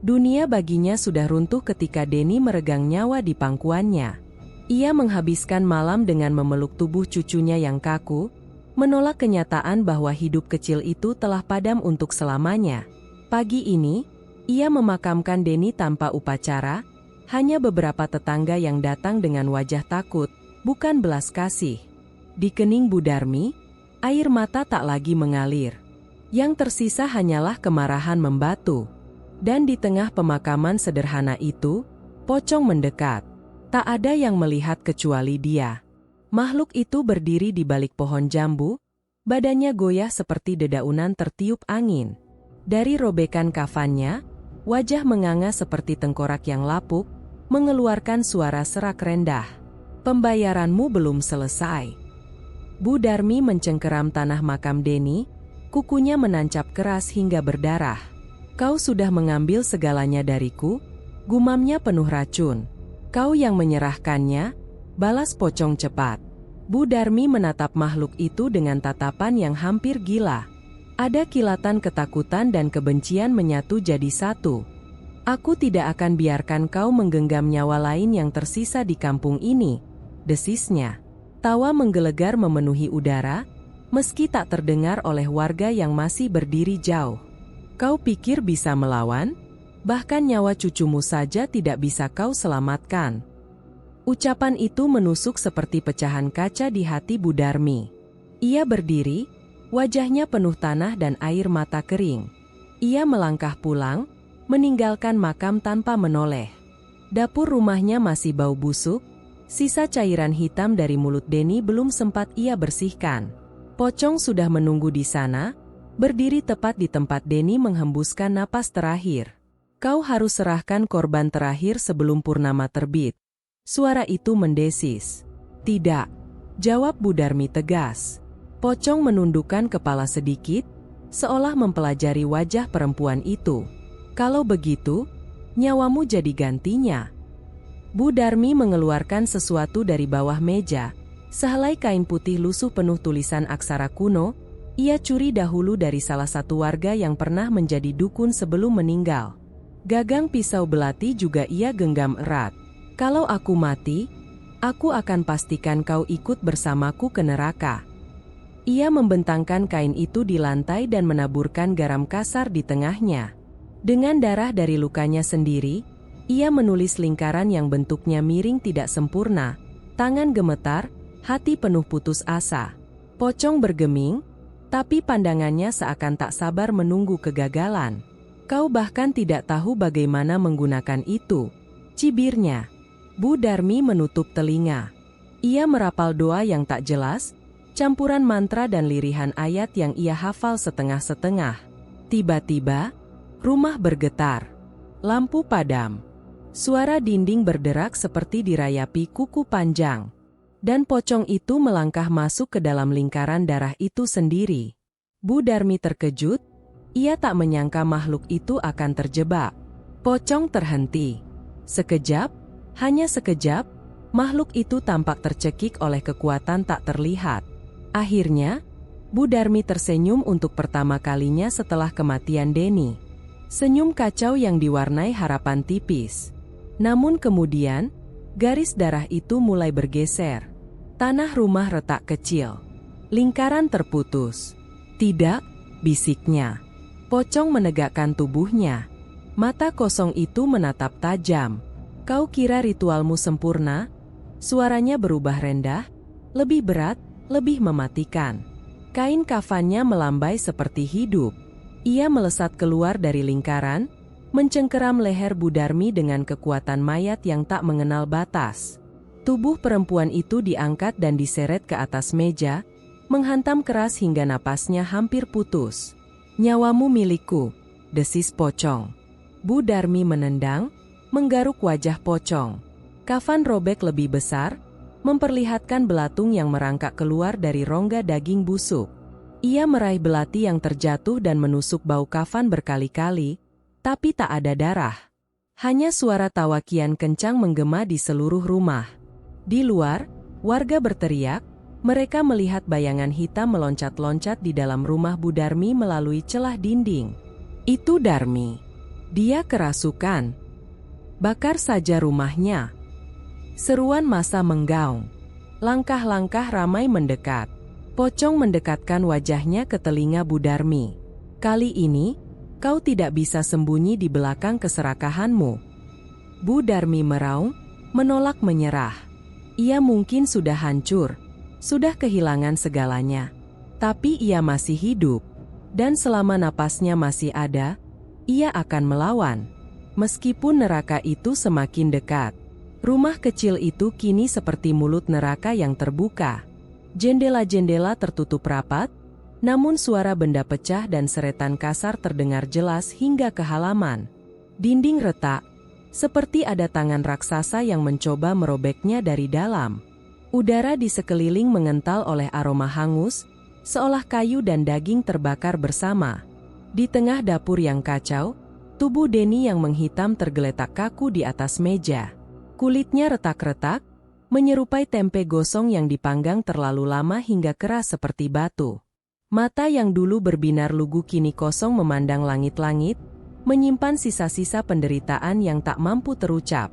Dunia baginya sudah runtuh ketika Denny meregang nyawa di pangkuannya. Ia menghabiskan malam dengan memeluk tubuh cucunya yang kaku, menolak kenyataan bahwa hidup kecil itu telah padam untuk selamanya. Pagi ini, ia memakamkan Deni tanpa upacara, hanya beberapa tetangga yang datang dengan wajah takut, bukan belas kasih. Di kening Bu Darmi, air mata tak lagi mengalir. Yang tersisa hanyalah kemarahan membatu. Dan di tengah pemakaman sederhana itu, pocong mendekat. Tak ada yang melihat kecuali dia. Makhluk itu berdiri di balik pohon jambu, badannya goyah seperti dedaunan tertiup angin. Dari robekan kafannya, wajah menganga seperti tengkorak yang lapuk, mengeluarkan suara serak rendah. Pembayaranmu belum selesai. Bu Darmi mencengkeram tanah makam Deni, kukunya menancap keras hingga berdarah. Kau sudah mengambil segalanya dariku, gumamnya penuh racun. Kau yang menyerahkannya, balas pocong cepat. Bu Darmi menatap makhluk itu dengan tatapan yang hampir gila. Ada kilatan ketakutan dan kebencian menyatu jadi satu. Aku tidak akan biarkan kau menggenggam nyawa lain yang tersisa di kampung ini, desisnya. Tawa menggelegar memenuhi udara, meski tak terdengar oleh warga yang masih berdiri jauh. Kau pikir bisa melawan? Bahkan nyawa cucumu saja tidak bisa kau selamatkan. Ucapan itu menusuk seperti pecahan kaca di hati Bu Darmi. Ia berdiri, wajahnya penuh tanah dan air mata kering. Ia melangkah pulang, meninggalkan makam tanpa menoleh. Dapur rumahnya masih bau busuk, sisa cairan hitam dari mulut Deni belum sempat ia bersihkan. Pocong sudah menunggu di sana, berdiri tepat di tempat Deni menghembuskan napas terakhir. Kau harus serahkan korban terakhir sebelum purnama terbit. Suara itu mendesis. Tidak, jawab Bu Darmi tegas. Pocong menundukkan kepala sedikit, seolah mempelajari wajah perempuan itu. Kalau begitu, nyawamu jadi gantinya. Bu Darmi mengeluarkan sesuatu dari bawah meja, sehelai kain putih lusuh penuh tulisan aksara kuno. Ia curi dahulu dari salah satu warga yang pernah menjadi dukun sebelum meninggal. Gagang pisau belati juga ia genggam erat. Kalau aku mati, aku akan pastikan kau ikut bersamaku ke neraka. Ia membentangkan kain itu di lantai dan menaburkan garam kasar di tengahnya. Dengan darah dari lukanya sendiri, ia menulis lingkaran yang bentuknya miring tidak sempurna. Tangan gemetar, hati penuh putus asa. Pocong bergeming, tapi pandangannya seakan tak sabar menunggu kegagalan. Kau bahkan tidak tahu bagaimana menggunakan itu, cibirnya. Bu Darmi menutup telinga. Ia merapal doa yang tak jelas, campuran mantra dan lirihan ayat yang ia hafal setengah-setengah. Tiba-tiba, rumah bergetar. Lampu padam. Suara dinding berderak seperti dirayapi kuku panjang. Dan pocong itu melangkah masuk ke dalam lingkaran darah itu sendiri. Bu Darmi terkejut. Ia tak menyangka makhluk itu akan terjebak. Pocong terhenti. Sekejap, hanya sekejap, makhluk itu tampak tercekik oleh kekuatan tak terlihat. Akhirnya, Bu Darmi tersenyum untuk pertama kalinya setelah kematian Deni. Senyum kacau yang diwarnai harapan tipis. Namun kemudian, garis darah itu mulai bergeser. Tanah rumah retak kecil. Lingkaran terputus. Tidak, bisiknya. Pocong menegakkan tubuhnya. Mata kosong itu menatap tajam. Kau kira ritualmu sempurna? Suaranya berubah rendah, lebih berat, lebih mematikan. Kain kafannya melambai seperti hidup. Ia melesat keluar dari lingkaran, mencengkeram leher Bu Darmi dengan kekuatan mayat yang tak mengenal batas. Tubuh perempuan itu diangkat dan diseret ke atas meja, menghantam keras hingga napasnya hampir putus. Nyawamu milikku, desis pocong. Bu Darmi menendang, menggaruk wajah pocong. Kafan robek lebih besar, memperlihatkan belatung yang merangkak keluar dari rongga daging busuk. Ia meraih belati yang terjatuh dan menusuk bau kafan berkali-kali, tapi tak ada darah. Hanya suara tawa kian kencang menggema di seluruh rumah. Di luar, warga berteriak. Mereka melihat bayangan hitam meloncat-loncat di dalam rumah Bu Darmi melalui celah dinding. Itu Darmi. Dia kerasukan. Bakar saja rumahnya. Seruan massa menggaung. Langkah-langkah ramai mendekat. Pocong mendekatkan wajahnya ke telinga Bu Darmi. Kali ini, Kau tidak bisa sembunyi di belakang keserakahanmu. Bu Darmi meraung, menolak menyerah. Ia mungkin sudah hancur, sudah kehilangan segalanya. Tapi ia masih hidup. Dan selama napasnya masih ada, ia akan melawan. Meskipun neraka itu semakin dekat. Rumah kecil itu kini seperti mulut neraka yang terbuka. Jendela-jendela tertutup rapat, namun suara benda pecah dan seretan kasar terdengar jelas hingga ke halaman. Dinding retak, seperti ada tangan raksasa yang mencoba merobeknya dari dalam. Udara di sekeliling mengental oleh aroma hangus, seolah kayu dan daging terbakar bersama. Di tengah dapur yang kacau, tubuh Denny yang menghitam tergeletak kaku di atas meja. Kulitnya retak-retak, menyerupai tempe gosong yang dipanggang terlalu lama hingga keras seperti batu. Mata yang dulu berbinar lugu kini kosong memandang langit-langit, menyimpan sisa-sisa penderitaan yang tak mampu terucap.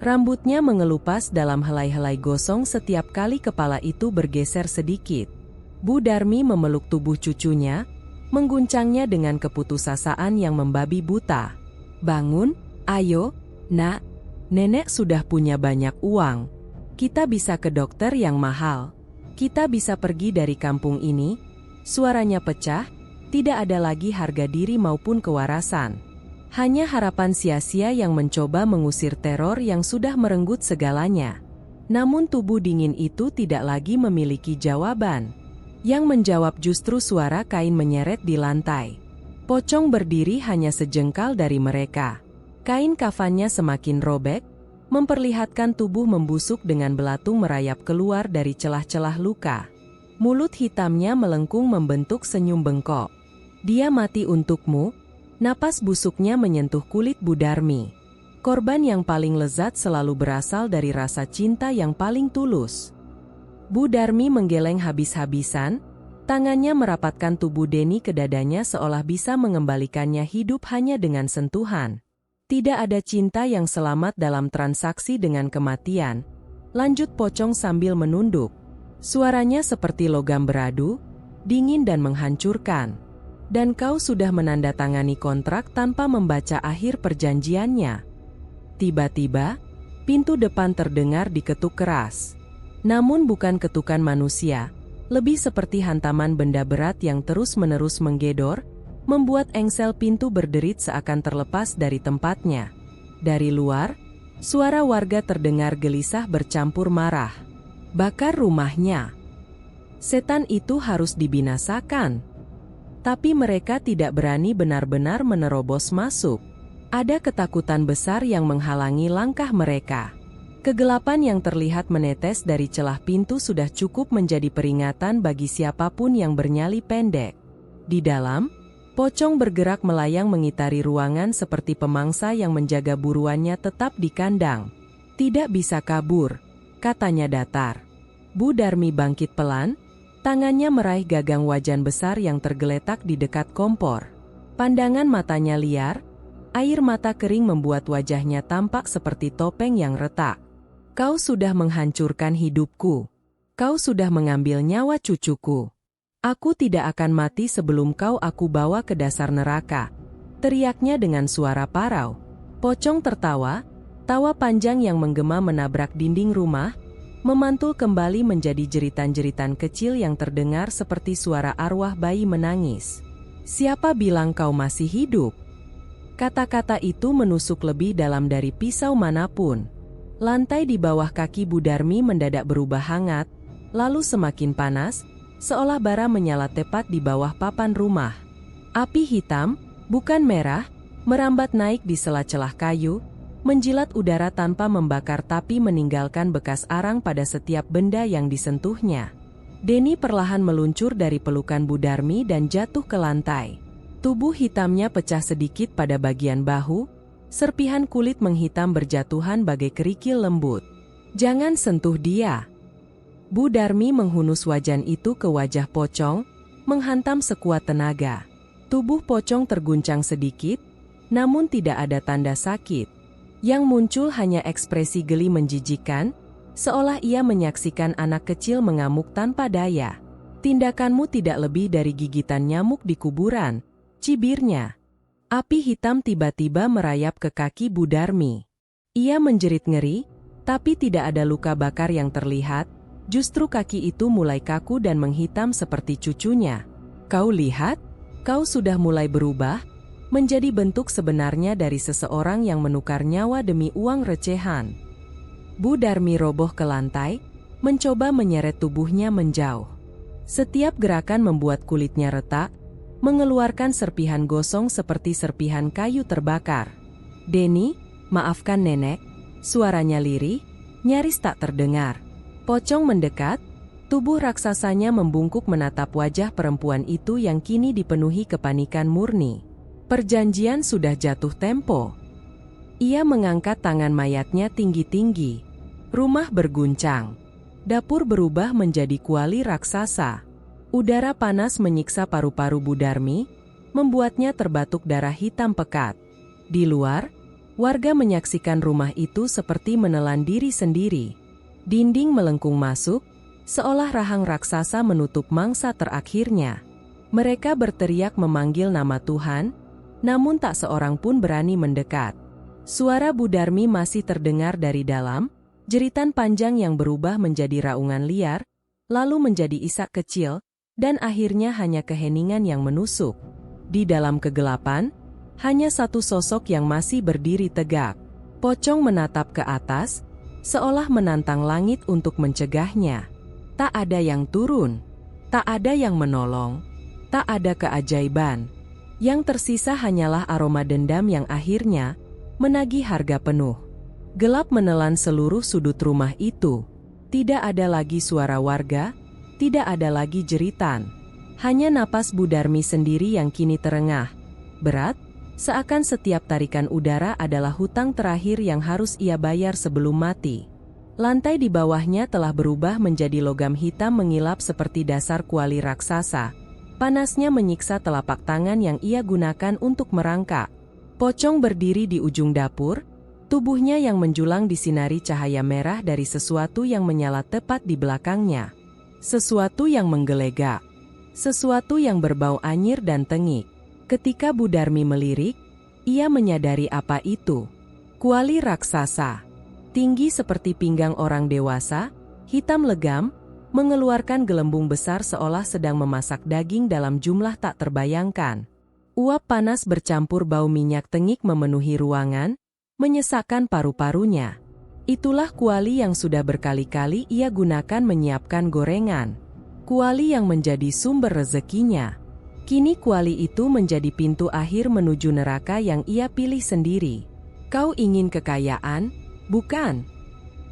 Rambutnya mengelupas dalam helai-helai gosong setiap kali kepala itu bergeser sedikit. Bu Darmi memeluk tubuh cucunya, mengguncangnya dengan keputusasaan yang membabi buta. Bangun, ayo, nak. Nenek sudah punya banyak uang. Kita bisa ke dokter yang mahal. Kita bisa pergi dari kampung ini. Suaranya pecah, tidak ada lagi harga diri maupun kewarasan. Hanya harapan sia-sia yang mencoba mengusir teror yang sudah merenggut segalanya. Namun tubuh dingin itu tidak lagi memiliki jawaban. Yang menjawab justru suara kain menyeret di lantai. Pocong berdiri hanya sejengkal dari mereka. Kain kafannya semakin robek, memperlihatkan tubuh membusuk dengan belatung merayap keluar dari celah-celah luka. Mulut hitamnya melengkung membentuk senyum bengkok. Dia mati untukmu. Napas busuknya menyentuh kulit Bu Darmi. Korban yang paling lezat selalu berasal dari rasa cinta yang paling tulus. Bu Darmi menggeleng habis-habisan, tangannya merapatkan tubuh Denny ke dadanya seolah bisa mengembalikannya hidup hanya dengan sentuhan. Tidak ada cinta yang selamat dalam transaksi dengan kematian, lanjut Pocong sambil menunduk. Suaranya seperti logam beradu, dingin dan menghancurkan. Dan kau sudah menandatangani kontrak tanpa membaca akhir perjanjiannya. Tiba-tiba, pintu depan terdengar diketuk keras. Namun bukan ketukan manusia, lebih seperti hantaman benda berat yang terus-menerus menggedor, membuat engsel pintu berderit seakan terlepas dari tempatnya. Dari luar, suara warga terdengar gelisah bercampur marah. Bakar rumahnya. Setan itu harus dibinasakan. Tapi mereka tidak berani benar-benar menerobos masuk. Ada ketakutan besar yang menghalangi langkah mereka. Kegelapan yang terlihat menetes dari celah pintu sudah cukup menjadi peringatan bagi siapapun yang bernyali pendek. Di dalam, Pocong bergerak melayang mengitari ruangan seperti pemangsa yang menjaga buruannya tetap di kandang. Tidak bisa kabur, katanya datar. Bu Darmi bangkit pelan, tangannya meraih gagang wajan besar yang tergeletak di dekat kompor. Pandangan matanya liar, air mata kering membuat wajahnya tampak seperti topeng yang retak. Kau sudah menghancurkan hidupku. Kau sudah mengambil nyawa cucuku. Aku tidak akan mati sebelum kau aku bawa ke dasar neraka. Teriaknya dengan suara parau. Pocong tertawa, tawa panjang yang menggema menabrak dinding rumah, memantul kembali menjadi jeritan-jeritan kecil yang terdengar seperti suara arwah bayi menangis. Siapa bilang kau masih hidup? Kata-kata itu menusuk lebih dalam dari pisau manapun. Lantai di bawah kaki Bu Darmi mendadak berubah hangat, lalu semakin panas, seolah bara menyala tepat di bawah papan rumah. Api hitam, bukan merah, merambat naik di sela-celah kayu, menjilat udara tanpa membakar tapi meninggalkan bekas arang pada setiap benda yang disentuhnya. Denny perlahan meluncur dari pelukan Bu Darmi dan jatuh ke lantai. Tubuh hitamnya pecah sedikit pada bagian bahu, serpihan kulit menghitam berjatuhan bagai kerikil lembut. Jangan sentuh dia. Bu Darmi menghunus wajan itu ke wajah Pocong, menghantam sekuat tenaga. Tubuh Pocong terguncang sedikit, namun tidak ada tanda sakit. Yang muncul hanya ekspresi geli menjijikkan, seolah ia menyaksikan anak kecil mengamuk tanpa daya. Tindakanmu tidak lebih dari gigitan nyamuk di kuburan, cibirnya. Api hitam tiba-tiba merayap ke kaki Bu Darmi. Ia menjerit ngeri, tapi tidak ada luka bakar yang terlihat, justru kaki itu mulai kaku dan menghitam seperti cucunya. Kau lihat? Kau sudah mulai berubah, menjadi bentuk sebenarnya dari seseorang yang menukar nyawa demi uang recehan. Bu Darmi roboh ke lantai, mencoba menyeret tubuhnya menjauh. Setiap gerakan membuat kulitnya retak, mengeluarkan serpihan gosong seperti serpihan kayu terbakar. "Denny, maafkan nenek," suaranya lirih, nyaris tak terdengar. Pocong mendekat, tubuh raksasanya membungkuk menatap wajah perempuan itu yang kini dipenuhi kepanikan murni. Perjanjian sudah jatuh tempo. Ia mengangkat tangan mayatnya tinggi-tinggi. Rumah berguncang. Dapur berubah menjadi kuali raksasa. Udara panas menyiksa paru-paru Bu Darmi, membuatnya terbatuk darah hitam pekat. Di luar, warga menyaksikan rumah itu seperti menelan diri sendiri. Dinding melengkung masuk, seolah rahang raksasa menutup mangsa terakhirnya. Mereka berteriak memanggil nama Tuhan, namun tak seorang pun berani mendekat. Suara Bu Darmi masih terdengar dari dalam, jeritan panjang yang berubah menjadi raungan liar, lalu menjadi isak kecil, dan akhirnya hanya keheningan yang menusuk. Di dalam kegelapan, hanya satu sosok yang masih berdiri tegak. Pocong menatap ke atas, seolah menantang langit untuk mencegahnya. Tak ada yang turun, tak ada yang menolong, tak ada keajaiban. Yang tersisa hanyalah aroma dendam yang akhirnya menagih harga penuh. Gelap menelan seluruh sudut rumah itu. Tidak ada lagi suara warga, tidak ada lagi jeritan. Hanya napas Bu Darmi sendiri yang kini terengah, berat, seakan setiap tarikan udara adalah hutang terakhir yang harus ia bayar sebelum mati. Lantai di bawahnya telah berubah menjadi logam hitam mengilap seperti dasar kuali raksasa. Panasnya menyiksa telapak tangan yang ia gunakan untuk merangkak. Pocong berdiri di ujung dapur, tubuhnya yang menjulang disinari cahaya merah dari sesuatu yang menyala tepat di belakangnya. Sesuatu yang menggelegak. Sesuatu yang berbau anyir dan tengik. Ketika Bu Darmi melirik, ia menyadari apa itu. Kuali raksasa. Tinggi seperti pinggang orang dewasa, hitam legam, mengeluarkan gelembung besar seolah sedang memasak daging dalam jumlah tak terbayangkan. Uap panas bercampur bau minyak tengik memenuhi ruangan, menyesakkan paru-parunya. Itulah kuali yang sudah berkali-kali ia gunakan menyiapkan gorengan. Kuali yang menjadi sumber rezekinya. Kini kuali itu menjadi pintu akhir menuju neraka yang ia pilih sendiri. "Kau ingin kekayaan, bukan?"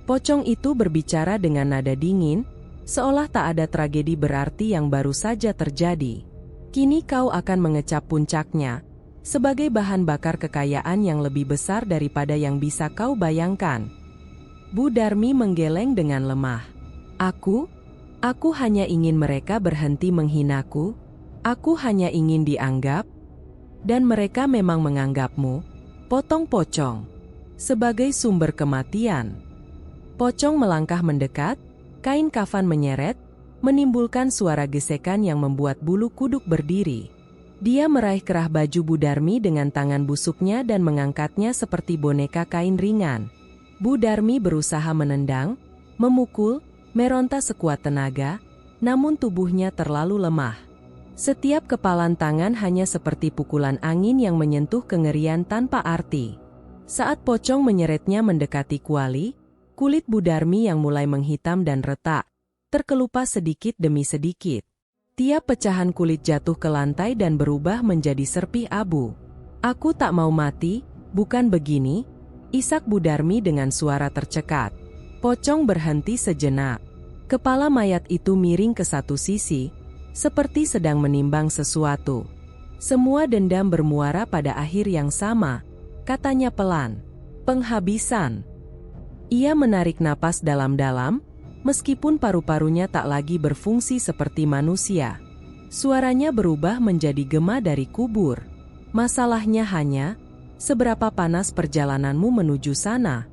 Pocong itu berbicara dengan nada dingin, seolah tak ada tragedi berarti yang baru saja terjadi. "Kini kau akan mengecap puncaknya, sebagai bahan bakar kekayaan yang lebih besar daripada yang bisa kau bayangkan." Bu Darmi menggeleng dengan lemah. Aku hanya ingin mereka berhenti menghinaku. Aku hanya ingin dianggap, dan mereka memang menganggapmu, potong pocong, sebagai sumber kematian." Pocong melangkah mendekat, kain kafan menyeret, menimbulkan suara gesekan yang membuat bulu kuduk berdiri. Dia meraih kerah baju Bu Darmi dengan tangan busuknya dan mengangkatnya seperti boneka kain ringan. Bu Darmi berusaha menendang, memukul, meronta sekuat tenaga, namun tubuhnya terlalu lemah. Setiap kepalan tangan hanya seperti pukulan angin yang menyentuh kengerian tanpa arti. Saat pocong menyeretnya mendekati kuali, kulit Bu Darmi yang mulai menghitam dan retak, terkelupas sedikit demi sedikit. Tiap pecahan kulit jatuh ke lantai dan berubah menjadi serpih abu. "Aku tak mau mati, bukan begini?" isak Bu Darmi dengan suara tercekat. Pocong berhenti sejenak. Kepala mayat itu miring ke satu sisi, seperti sedang menimbang sesuatu. "Semua dendam bermuara pada akhir yang sama," katanya pelan. "Penghabisan." Ia menarik napas dalam-dalam, meskipun paru-parunya tak lagi berfungsi seperti manusia. Suaranya berubah menjadi gema dari kubur. "Masalahnya hanya, seberapa panas perjalananmu menuju sana?"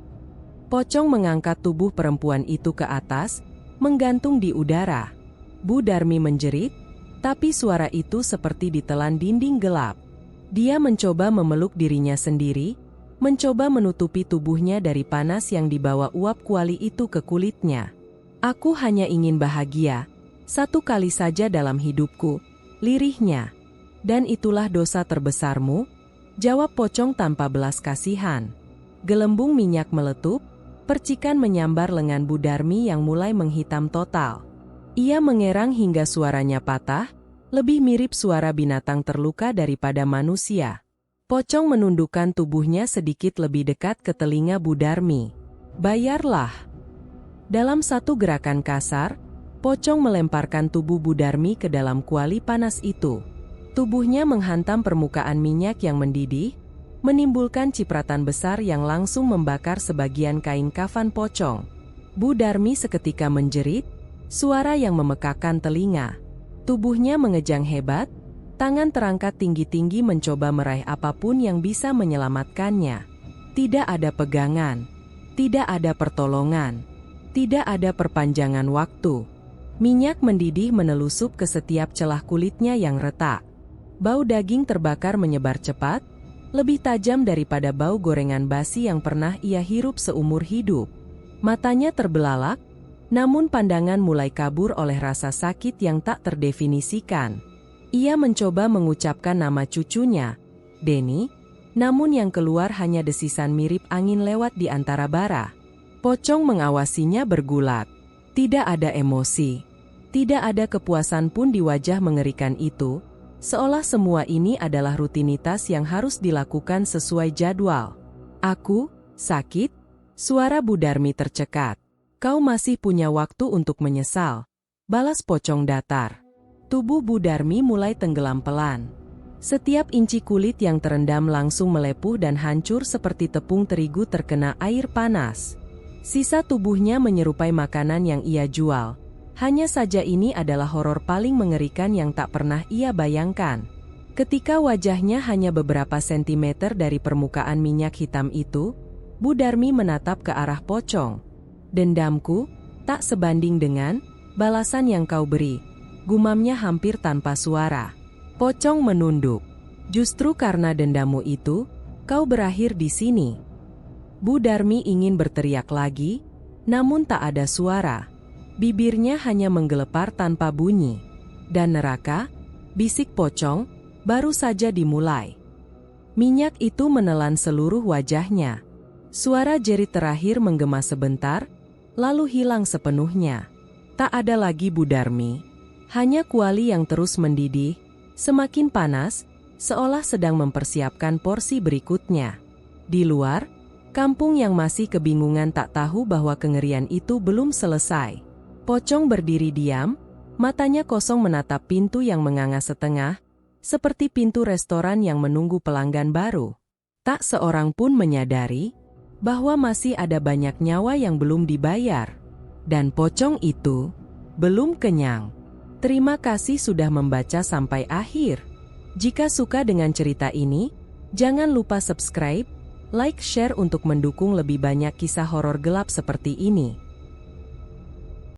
Pocong mengangkat tubuh perempuan itu ke atas, menggantung di udara. Bu Darmi menjerit, tapi suara itu seperti ditelan dinding gelap. Dia mencoba memeluk dirinya sendiri, mencoba menutupi tubuhnya dari panas yang dibawa uap kuali itu ke kulitnya. Aku hanya ingin bahagia, satu kali saja dalam hidupku, lirihnya. Dan itulah dosa terbesarmu? Jawab pocong tanpa belas kasihan. Gelembung minyak meletup, percikan menyambar lengan Bu Darmi yang mulai menghitam total. Ia mengerang hingga suaranya patah, lebih mirip suara binatang terluka daripada manusia. Pocong menundukkan tubuhnya sedikit lebih dekat ke telinga Bu Darmi. Bayarlah. Dalam satu gerakan kasar, pocong melemparkan tubuh Bu Darmi ke dalam kuali panas itu. Tubuhnya menghantam permukaan minyak yang mendidih, menimbulkan cipratan besar yang langsung membakar sebagian kain kafan pocong. Bu Darmi seketika menjerit, suara yang memekakan telinga. Tubuhnya mengejang hebat, tangan terangkat tinggi-tinggi mencoba meraih apapun yang bisa menyelamatkannya. Tidak ada pegangan, tidak ada pertolongan, tidak ada perpanjangan waktu. Minyak mendidih menelusup ke setiap celah kulitnya yang retak. Bau daging terbakar menyebar cepat, lebih tajam daripada bau gorengan basi yang pernah ia hirup seumur hidup. Matanya terbelalak, namun pandangan mulai kabur oleh rasa sakit yang tak terdefinisikan. Ia mencoba mengucapkan nama cucunya, Denny, namun yang keluar hanya desisan mirip angin lewat di antara bara. Pocong mengawasinya bergulat. Tidak ada emosi. Tidak ada kepuasan pun di wajah mengerikan itu. Seolah semua ini adalah rutinitas yang harus dilakukan sesuai jadwal. Aku, sakit? Suara Bu Darmi tercekat. Kau masih punya waktu untuk menyesal. Balas pocong datar. Tubuh Bu Darmi mulai tenggelam pelan. Setiap inci kulit yang terendam langsung melepuh dan hancur seperti tepung terigu terkena air panas. Sisa tubuhnya menyerupai makanan yang ia jual. Hanya saja ini adalah horor paling mengerikan yang tak pernah ia bayangkan. Ketika wajahnya hanya beberapa sentimeter dari permukaan minyak hitam itu, Bu Darmi menatap ke arah pocong. Dendamku tak sebanding dengan balasan yang kau beri, gumamnya hampir tanpa suara. Pocong menunduk. Justru karena dendammu itu, kau berakhir di sini. Bu Darmi ingin berteriak lagi, namun tak ada suara. Bibirnya hanya menggelepar tanpa bunyi. Dan neraka, bisik pocong, baru saja dimulai. Minyak itu menelan seluruh wajahnya. Suara jerit terakhir menggema sebentar, lalu hilang sepenuhnya. Tak ada lagi Bu Darmi. Hanya kuali yang terus mendidih, semakin panas, seolah sedang mempersiapkan porsi berikutnya. Di luar, kampung yang masih kebingungan tak tahu bahwa kengerian itu belum selesai. Pocong berdiri diam, matanya kosong menatap pintu yang menganga setengah, seperti pintu restoran yang menunggu pelanggan baru. Tak seorang pun menyadari bahwa masih ada banyak nyawa yang belum dibayar. Dan pocong itu belum kenyang. Terima kasih sudah membaca sampai akhir. Jika suka dengan cerita ini, jangan lupa subscribe, like, share untuk mendukung lebih banyak kisah horor gelap seperti ini.